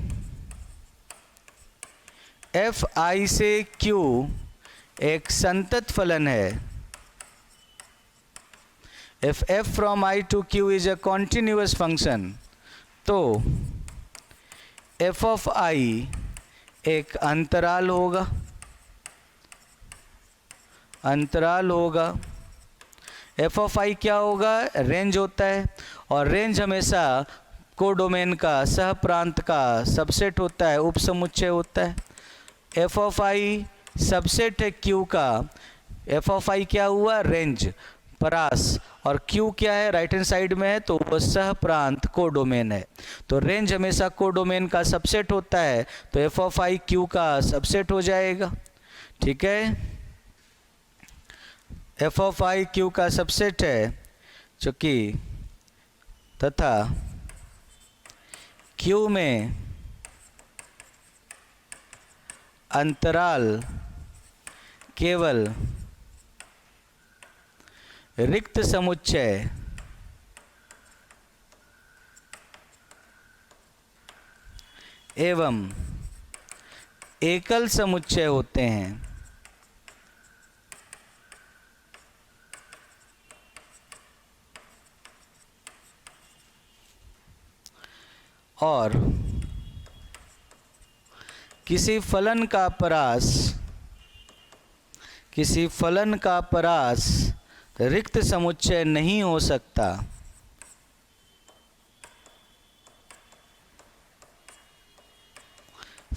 Speaker 1: f I से Q एक संतत फलन है, if f from I to Q is a continuous function, तो f of I एक अंतराल होगा, अंतराल होगा। f ऑफ I क्या होगा? रेंज होता है, और रेंज हमेशा कोडोमेन का, सह प्रांत का सबसेट होता है, उपसमुच्चय होता है। एफ ऑफ आई सबसेट है क्यू का, एफ ऑफ आई क्या हुआ, रेंज, परास, और क्यू क्या है, राइट हैंड साइड में है, तो वो सह प्रांत कोडोमेन है। तो रेंज हमेशा कोडोमेन का सबसेट होता है, तो एफ ऑफ आई क्यू का सबसेट हो जाएगा। ठीक है, एफ ऑफ आई क्यू का सबसेट है चूँकि तथा क्यू में अंतराल केवल रिक्त समुच्चय एवं एकल समुच्चय होते हैं। और किसी फलन का परास रिक्त समुच्चय नहीं हो सकता।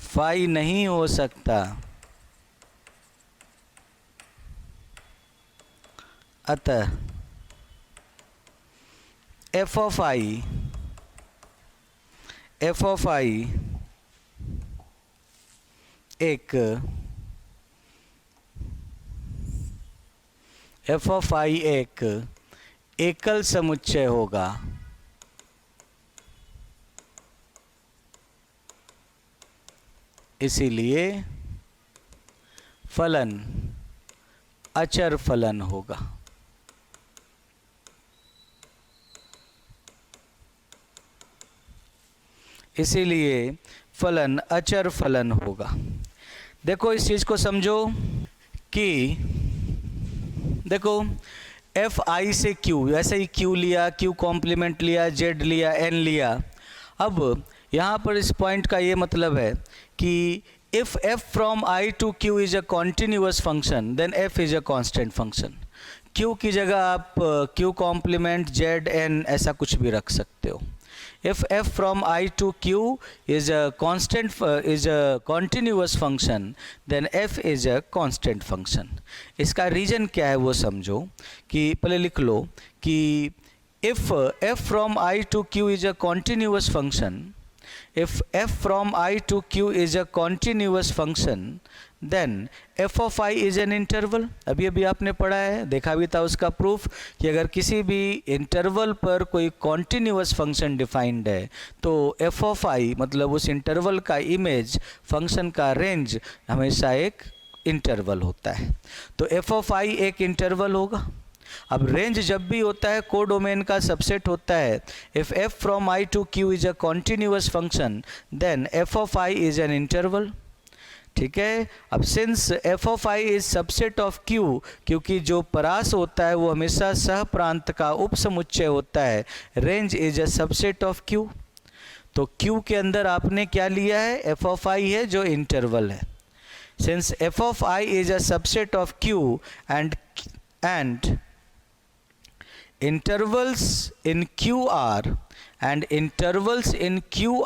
Speaker 1: फाई नहीं हो सकता। अतः एफ ऑफ आई एक एकल समुच्चय होगा। इसीलिए फलन अचर फलन होगा। इसीलिए फलन अचर फलन होगा। देखो इस चीज़ को समझो कि देखो एफ आई से क्यू, ऐसे ही क्यू लिया, क्यू कॉम्प्लीमेंट लिया, जेड लिया, एन लिया। अब यहाँ पर इस पॉइंट का ये मतलब है कि if F from I to Q is a continuous function then F is a constant function. Q की जगह आप क्यू कॉम्प्लीमेंट जेड एन ऐसा कुछ भी रख सकते हो। If f from I to q is a continuous function, then f is a constant function. इसका रीजन क्या है वो समझो कि पहले लिख लो कि if f from I to q is a continuous function, if f from I to q is a continuous function, then f of I is an interval। अभी अभी आपने पढ़ा है, देखा भी था उसका प्रूफ कि अगर किसी भी इंटरवल पर कोई कॉन्टिन्यूअस फंक्शन डिफाइंड है तो f of I मतलब उस इंटरवल का इमेज, फंक्शन का रेंज हमेशा एक इंटरवल होता है। तो f of I एक इंटरवल होगा। अब रेंज जब भी होता है कोडोमेन का सबसेट होता है। If f from I to q is a continuous function, then f of I is an interval। ठीक है, अब since F of I is subset of Q, क्योंकि जो परास होता है वो हमेशा सह प्रांत का उपसमुच्चय होता है, range is a subset of Q. तो क्यू के अंदर आपने क्या लिया है, एफ ऑफ आई है जो इंटरवल है। Since F of I is a subset of Q and intervals in q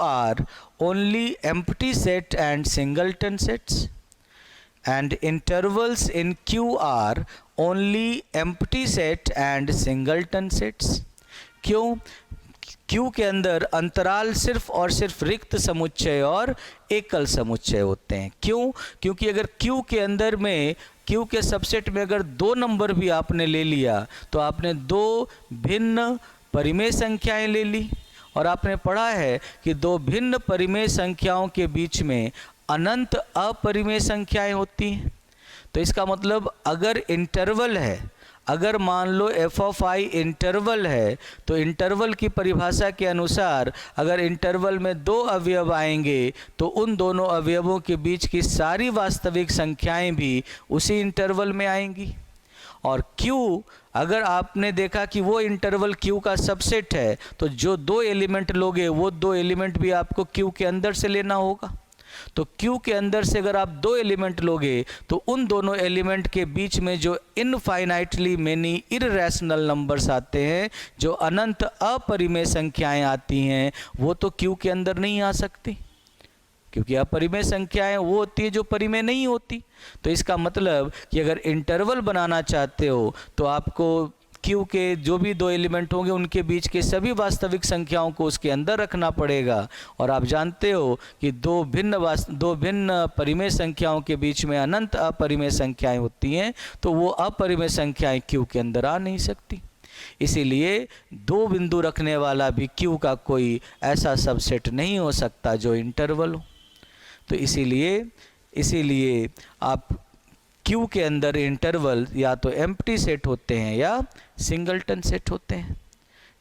Speaker 1: are only empty set and singleton sets, and intervals in q are only empty set and singleton sets। क्यों? Q के अंदर अंतराल सिर्फ और सिर्फ रिक्त समुच्चय और एकल समुच्चय होते हैं। क्यों? क्योंकि अगर क्यू के अंदर में, क्यू के सबसेट में अगर दो नंबर भी आपने ले लिया तो आपने दो भिन्न परिमेय संख्याएं ले ली, और आपने पढ़ा है कि दो भिन्न परिमेय संख्याओं के बीच में अनंत अपरिमेय संख्याएं होती हैं। तो इसका मतलब अगर इंटरवल है, अगर मान लो एफ ऑफ आई इंटरवल है, तो इंटरवल की परिभाषा के अनुसार अगर इंटरवल में दो अवयव आएंगे तो उन दोनों अवयवों के बीच की सारी वास्तविक संख्याएं भी उसी इंटरवल में आएंगी। और Q अगर आपने देखा कि वो इंटरवल Q का सबसेट है, तो जो दो एलिमेंट लोगे वो दो एलिमेंट भी आपको Q के अंदर से लेना होगा। तो Q के अंदर से अगर आप दो एलिमेंट लोगे तो उन दोनों एलिमेंट के बीच में जो इनफाइनाइटली मेनी इररेशनल नंबर्स आते हैं, जो अनंत अपरिमेय संख्याएं आती हैं, वो तो Q के अंदर नहीं आ सकती। क्योंकि अपरिमेय संख्याएं वो होती है जो परिमेय नहीं होती। तो इसका मतलब कि अगर इंटरवल बनाना चाहते हो तो आपको Q के जो भी दो एलिमेंट होंगे उनके बीच के सभी वास्तविक संख्याओं को उसके अंदर रखना पड़ेगा। और आप जानते हो कि दो भिन्न परिमेय संख्याओं के बीच में अनंत अपरिमेय संख्याएं होती हैं, तो वो अपरिमेय संख्याएं Q के अंदर आ नहीं सकती। इसीलिए दो बिंदु रखने वाला भी Q का कोई ऐसा सबसेट नहीं हो सकता जो इंटरवल हो। तो इसीलिए आप Q के अंदर इंटरवल या तो एम्प्टी सेट होते हैं या सिंगलटन सेट होते हैं।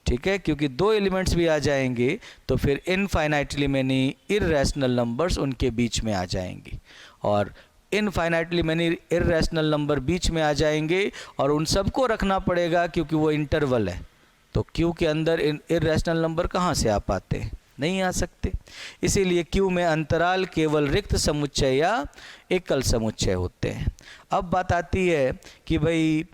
Speaker 1: ठीक है, क्योंकि दो एलिमेंट्स भी आ जाएंगे तो फिर इनफाइनाइटली मैनी इर्रेशनल नंबर्स उनके बीच में आ जाएंगे, और इनफाइनाइटली मैनी इर्रेशनल नंबर बीच में आ जाएंगे और उन सबको रखना पड़ेगा क्योंकि वो इंटरवल है। तो Q के अंदर इर्रेशनल नंबर कहाँ से आ पाते हैं? नहीं आ सकते। इसीलिए Q में अंतराल केवल रिक्त समुच्चय या एकल समुच्चय होते हैं। अब बात आती है कि भाई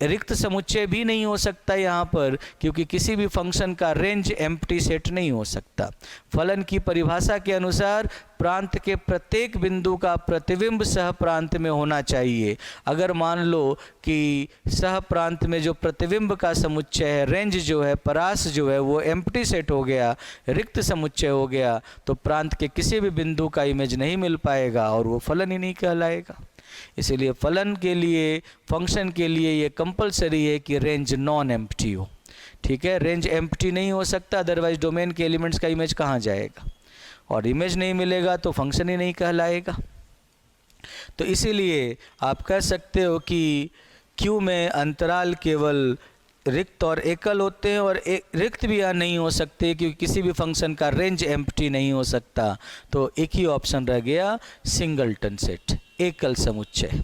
Speaker 1: रिक्त समुच्चय भी नहीं हो सकता यहाँ पर, क्योंकि किसी भी फंक्शन का रेंज एम्प्टी सेट नहीं हो सकता। फलन की परिभाषा के अनुसार प्रांत के प्रत्येक बिंदु का प्रतिबिंब सह प्रांत में होना चाहिए। अगर मान लो कि सह प्रांत में जो प्रतिबिंब का समुच्चय है, रेंज जो है, परास जो है, वो एम्प्टी सेट हो गया, रिक्त समुच्चय हो गया, तो प्रांत के किसी भी बिंदु का इमेज नहीं मिल पाएगा और वो फलन ही नहीं कहलाएगा। इसीलिए फलन के लिए, फंक्शन के लिए ये कंपलसरी है कि रेंज नॉन एम्प्टी हो। ठीक है, रेंज एम्प्टी नहीं हो सकता, अदरवाइज डोमेन के एलिमेंट्स का इमेज कहाँ जाएगा, और इमेज नहीं मिलेगा तो फंक्शन ही नहीं कहलाएगा। तो इसीलिए आप कह सकते हो कि Q में अंतराल केवल रिक्त और एकल होते हैं, और रिक्त भी नहीं हो सकते क्योंकि किसी भी फंक्शन का रेंज एम्प्टी नहीं हो सकता। तो एक ही ऑप्शन रह गया, सिंगलटन सेट, एकल समुच्चय।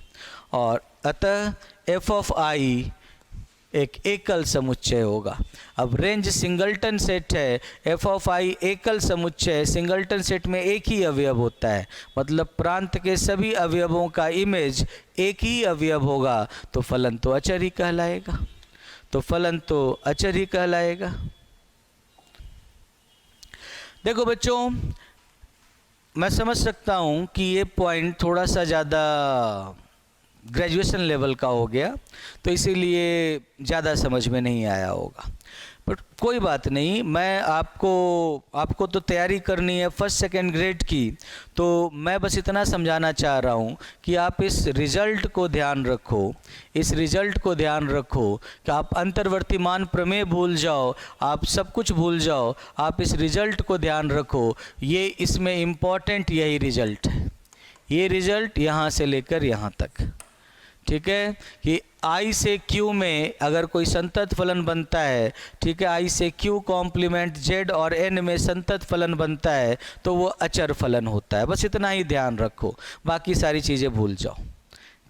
Speaker 1: और अतः f ऑफ i एक एकल समुच्चय होगा। अब रेंज सिंगलटन सेट है, f ऑफ i एकल समुच्चय, सिंगलटन सेट में एक ही अवयव होता है, मतलब प्रांत के सभी अवयवों का इमेज एक ही अवयव होगा, तो फलन तो अचर ही कहलाएगा। देखो बच्चों, मैं समझ सकता हूँ कि ये पॉइंट थोड़ा सा ज़्यादा ग्रेजुएशन लेवल का हो गया, तो इसीलिए ज़्यादा समझ में नहीं आया होगा, बट कोई बात नहीं। मैं आपको तो तैयारी करनी है फर्स्ट सेकेंड ग्रेड की, तो मैं बस इतना समझाना चाह रहा हूँ कि आप इस रिज़ल्ट को ध्यान रखो कि आप अंतर्वर्ती मान प्रमेय भूल जाओ, आप सब कुछ भूल जाओ, आप इस रिज़ल्ट को ध्यान रखो। ये इसमें इम्पॉर्टेंट यही रिज़ल्ट है, ये रिज़ल्ट यहाँ से लेकर यहाँ तक। ठीक है, कि I से Q में अगर कोई संतत फलन बनता है, ठीक है, I से Q कॉम्प्लीमेंट Z और N में संतत फलन बनता है, तो वो अचर फलन होता है। बस इतना ही ध्यान रखो, बाकी सारी चीज़ें भूल जाओ।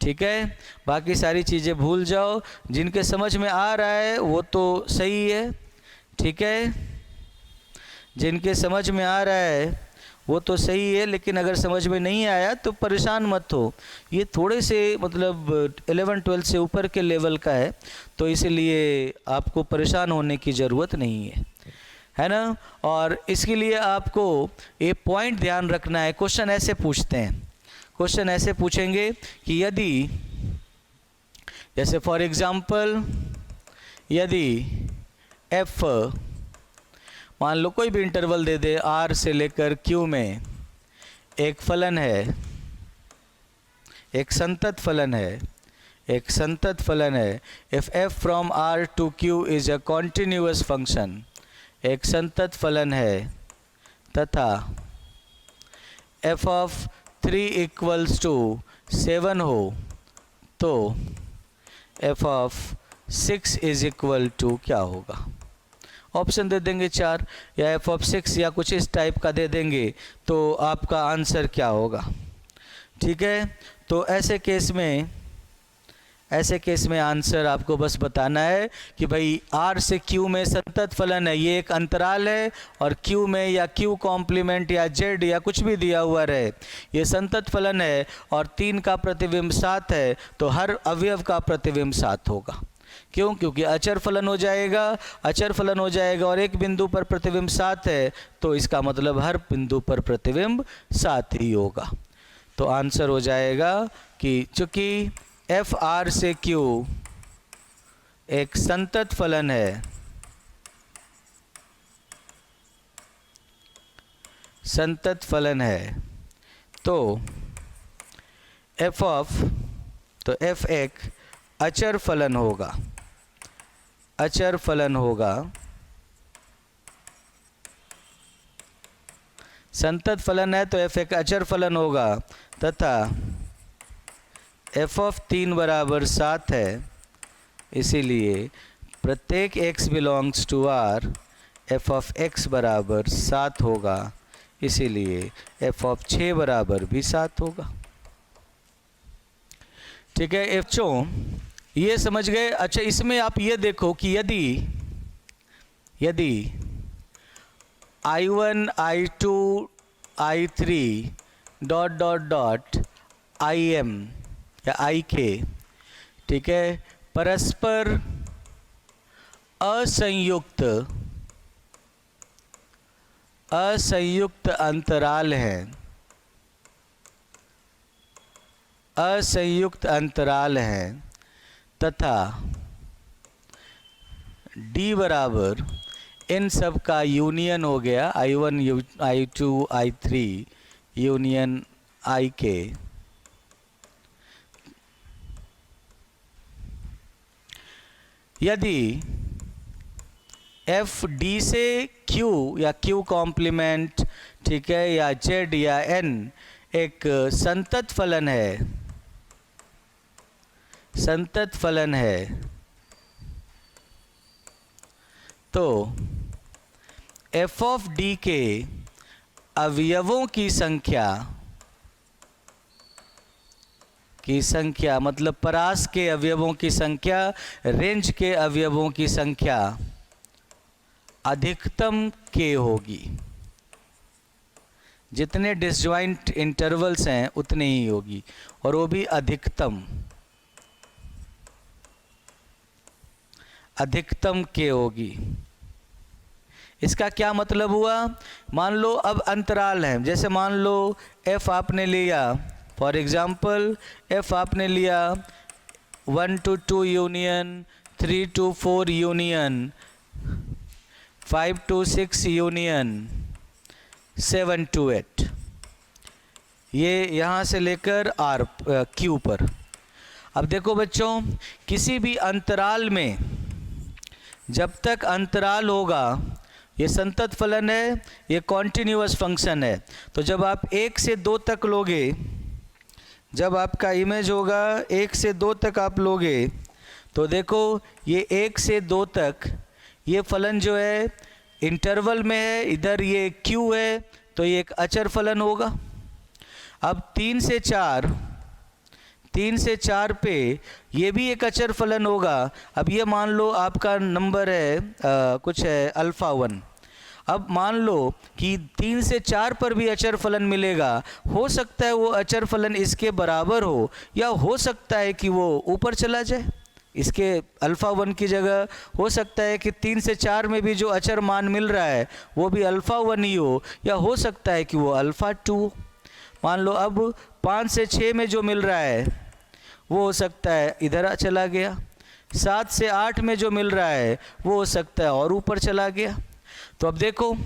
Speaker 1: ठीक है, बाकी सारी चीज़ें भूल जाओ, जिनके समझ में आ रहा है वो तो सही है। ठीक है, जिनके समझ में आ रहा है वो तो सही है, लेकिन अगर समझ में नहीं आया तो परेशान मत हो। ये थोड़े से मतलब 11-12 से ऊपर के लेवल का है, तो इसलिए आपको परेशान होने की ज़रूरत नहीं है ना। और इसके लिए आपको ये पॉइंट ध्यान रखना है। क्वेश्चन ऐसे पूछते हैं, क्वेश्चन ऐसे पूछेंगे कि यदि, जैसे फॉर एग्जांपल, यदि f, मान लो कोई भी इंटरवल दे दे R से लेकर Q में एक फलन है, एक संतत फलन है, if f from R to Q is a continuous function, एक संतत फलन है, तथा f ऑफ 3 इक्वल्स टू 7 हो, तो f of 6 is equal to क्या होगा? ऑप्शन दे देंगे 4 या f ऑफ 6 या कुछ इस टाइप का दे देंगे, तो आपका आंसर क्या होगा? ठीक है, तो ऐसे केस में आंसर आपको बस बताना है कि भाई R से Q में संतत फलन है, ये एक अंतराल है, और Q में या Q कॉम्प्लीमेंट या Z या कुछ भी दिया हुआ रहे, ये संतत फलन है और 3 का प्रतिबिंब 7 है, तो हर अवयव का प्रतिबिंब 7 होगा। क्यों? क्योंकि अचर फलन हो जाएगा, अचर फलन हो जाएगा और एक बिंदु पर प्रतिबिंब 7 है, तो इसका मतलब हर बिंदु पर प्रतिबिंब 7 ही होगा। तो आंसर हो जाएगा कि चूंकि एफ आर से क्यू एक संतत फलन है, संतत फलन है, तो एफ एक अचर फलन होगा, अचर फलन होगा। संतत फलन है तो एफ एक अचर फलन होगा तथा एफ ऑफ 3 बराबर 7 है, इसीलिए प्रत्येक x belongs to r F of x बराबर 7 होगा, इसीलिए एफ ऑफ 6 बराबर भी 7 होगा। ठीक है बच्चों, ये समझ गए। अच्छा, इसमें आप ये देखो कि यदि I1 I2 I3 dot dot dot IM या IK, ठीक है, परस्पर असंयुक्त अंतराल हैं, असंयुक्त अंतराल हैं तथा D बराबर इन सब का यूनियन हो गया, I1 I2 I3 union IK, यदि एफ डी से क्यू या क्यू कॉम्प्लीमेंट, ठीक है, या जेड या एन एक संतत फलन है, संतत फलन है, तो एफ ऑफ डी के अवयवों की संख्या मतलब परास के अवयवों की संख्या, रेंज के अवयवों की संख्या अधिकतम के होगी। जितने डिसजॉइंट इंटरवल्स हैं उतने ही होगी, और वो भी अधिकतम के होगी। इसका क्या मतलब हुआ? मान लो अब अंतराल है, जैसे मान लो एफ आपने लिया, फॉर एग्जाम्पल एफ आपने लिया 1 to 2 union, 3 to 4 union, 5 to 6 union, 7 to 8, ये यहाँ से लेकर आर क्यू पर। अब देखो बच्चों, किसी भी अंतराल में जब तक अंतराल होगा, ये संतत फलन है, ये कॉन्टिन्यूअस फंक्शन है, तो जब आप 1 से 2 तक लोगे, जब आपका इमेज होगा 1 से 2 तक आप लोगे, तो देखो ये 1 से 2 तक ये फलन जो है इंटरवल में है, इधर ये क्यू है, तो ये एक अचर फलन होगा। अब 3 से 4 पे ये भी एक अचर फलन होगा। अब ये मान लो आपका नंबर है कुछ है अल्फ़ा 1। अब मान लो कि 3 से 4 पर भी अचर फलन मिलेगा, हो सकता है वो अचर फलन इसके बराबर हो, या हो सकता है कि वो ऊपर चला जाए, इसके अल्फ़ा 1 की जगह हो सकता है कि 3 से 4 में भी जो अचर मान मिल रहा है वो भी अल्फ़ा 1 ही हो, या हो सकता है कि वो अल्फ़ा 2 हो। मान लो अब 5 से 6 में जो मिल रहा है वो हो सकता है इधर चला गया, 7 से 8 में जो मिल रहा है वो हो सकता है और ऊपर चला गया। तो अब देखो,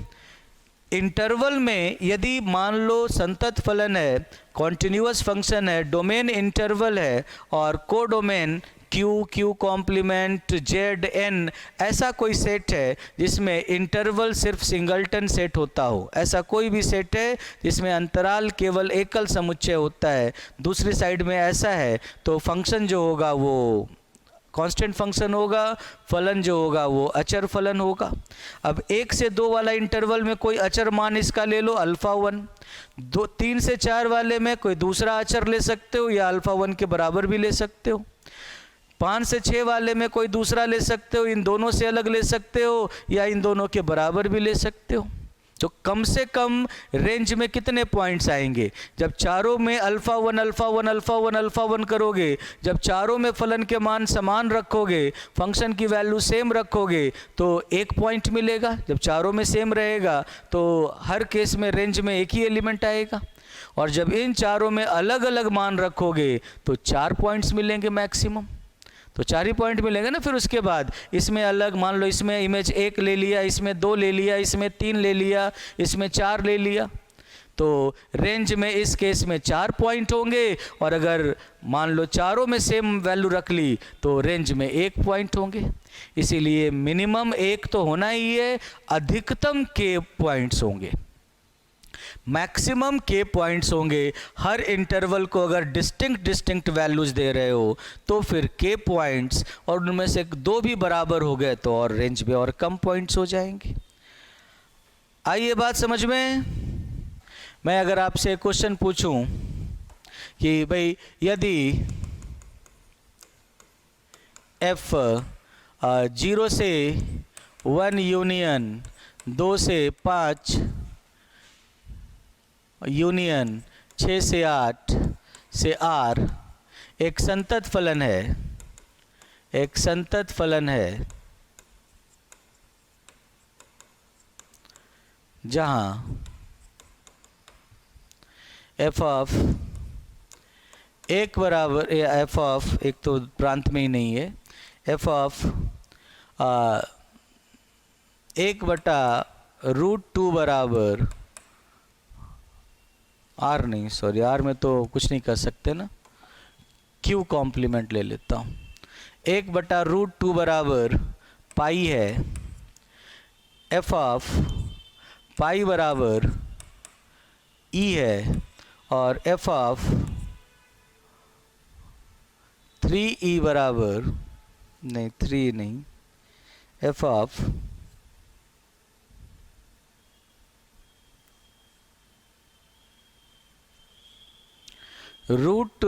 Speaker 1: इंटरवल में यदि मान लो संतत फलन है, कॉन्टिन्यूअस फंक्शन है, डोमेन इंटरवल है, और codomain Q complement Z N, ऐसा कोई सेट है जिसमें इंटरवल सिर्फ सिंगल्टन सेट होता हो, ऐसा कोई भी सेट है जिसमें अंतराल केवल एकल समुच्चय होता है, दूसरी साइड में ऐसा है, तो फंक्शन जो होगा वो कांस्टेंट फंक्शन होगा, फलन जो होगा वो अचर फलन होगा। अब 1 से 2 वाला इंटरवल में कोई अचर मान इसका ले लो अल्फ़ा 1, 3 से 4 वाले में कोई दूसरा अचर ले सकते हो, या अल्फ़ा 1 के बराबर भी ले सकते हो। 5 से 6 वाले में कोई दूसरा ले सकते हो, इन दोनों से अलग ले सकते हो, या इन दोनों के बराबर भी ले सकते हो। तो कम से कम रेंज में कितने पॉइंट्स आएंगे? जब चारों में alpha one alpha one alpha one alpha one करोगे, जब चारों में फलन के मान समान रखोगे, फंक्शन की वैल्यू सेम रखोगे, तो 1 पॉइंट मिलेगा। जब चारों में सेम रहेगा तो हर केस में रेंज में एक ही एलिमेंट आएगा। और जब इन चारों में अलग अलग मान रखोगे तो 4 पॉइंट्स मिलेंगे मैक्सिमम। तो 4 ही पॉइंट मिलेंगे ना। फिर उसके बाद इसमें अलग, मान लो इसमें इमेज 1 ले लिया, इसमें 2 ले लिया, इसमें 3 ले लिया, इसमें 4 ले लिया, तो रेंज में इस केस में 4 पॉइंट होंगे। और अगर मान लो चारों में सेम वैल्यू रख ली तो रेंज में 1 पॉइंट होंगे। इसीलिए मिनिमम 1 तो होना ही है, अधिकतम k पॉइंट्स होंगे, मैक्सिमम k पॉइंट्स होंगे। हर इंटरवल को अगर डिस्टिंक्ट वैल्यूज दे रहे हो तो फिर k पॉइंट्स, और उनमें से 2 भी बराबर हो गए तो और रेंज में और कम पॉइंट्स हो जाएंगे। आइए बात समझ में। मैं अगर आपसे क्वेश्चन पूछूं कि भाई यदि f 0 से 1 यूनियन 2 से 5 यूनियन 6 से 8 से r एक संतत फलन है, एक संतत फलन है जहां f ऑफ 1 बराबर, f ऑफ 1 तो प्रांत में ही नहीं है, f ऑफ 1/√2 बराबर r नहीं, सॉरी r में तो कुछ नहीं कर सकते ना, q कॉम्प्लीमेंट ले लेता हूँ। 1/√2 बराबर पाई है, f ऑफ पाई बराबर e है, और f ऑफ 3e बराबर नहीं, 3 नहीं, f of root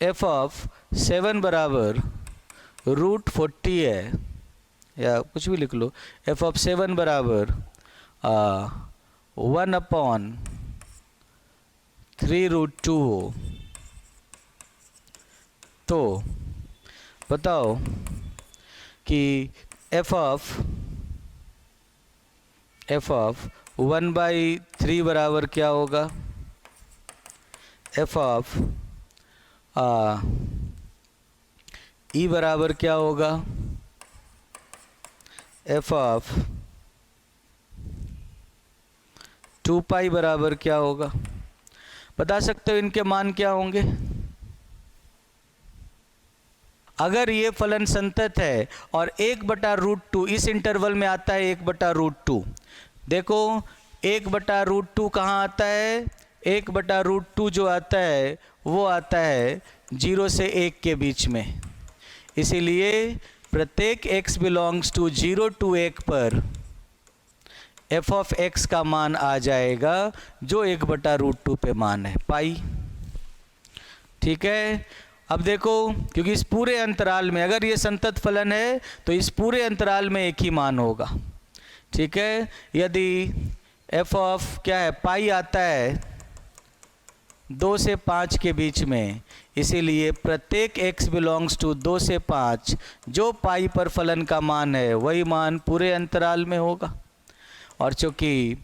Speaker 1: f of 7 बराबर √40 है, या कुछ भी लिख लो, f ऑफ 7 बराबर 1/3√2 हो, तो बताओ कि f ऑफ 1/3 बराबर क्या होगा? f ऑफ e बराबर क्या होगा? f ऑफ 2 पाई बराबर क्या होगा? बता सकते हो इनके मान क्या होंगे? अगर ये फलन संतत है और 1/√2 इस इंटरवल में आता है, 1/√2, देखो 1/√2 कहाँ आता है? 1/√2 जो आता है वो आता है 0 से 1 के बीच में। इसीलिए प्रत्येक x बिलोंग्स टू 0 to 1 पर f ऑफ x का मान आ जाएगा जो 1/√2 पे मान है, पाई। ठीक है। अब देखो, क्योंकि इस पूरे अंतराल में अगर ये संतत फलन है तो इस पूरे अंतराल में एक ही मान होगा। ठीक है। यदि f ऑफ क्या है, पाई आता है 2 से 5 के बीच में, इसीलिए प्रत्येक x बिलोंग्स टू 2 से 5 जो पाई पर फलन का मान है वही मान पूरे अंतराल में होगा। और चूँकि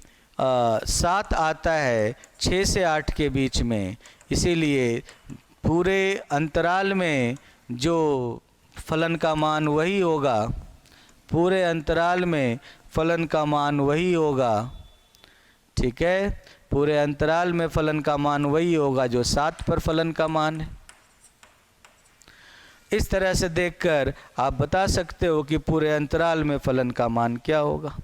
Speaker 1: 7 आता है 6 से 8 के बीच में, इसीलिए पूरे अंतराल में जो फलन का मान वही होगा, पूरे अंतराल में फलन का मान वही होगा। ठीक है। पूरे अंतराल में फलन का मान वही होगा जो 7 पर फलन का मान है। इस तरह से देखकर आप बता सकते हो कि पूरे अंतराल में फलन का मान क्या होगा।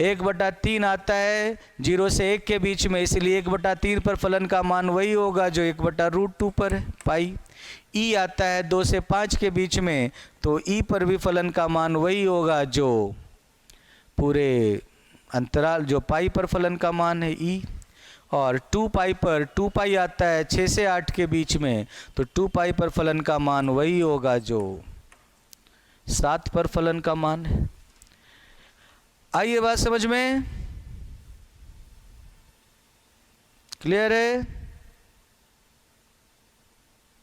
Speaker 1: 1/3 आता है 0 से 1 के बीच में, इसलिए 1/3 पर फलन का मान वही होगा जो 1/√2 पर है, पाई। ई आता है 2 से 5 के बीच में, तो ई पर भी फलन का मान वही होगा जो पूरे अंतराल, जो पाई पर फलन का मान है, ई। और 2 पाई पर 2 पाई आता है 6 से 8 के बीच में, तो 2 पाई पर फलन का मान वही होगा जो 7 पर फलन का मान है। आइए बात समझ में, क्लियर है?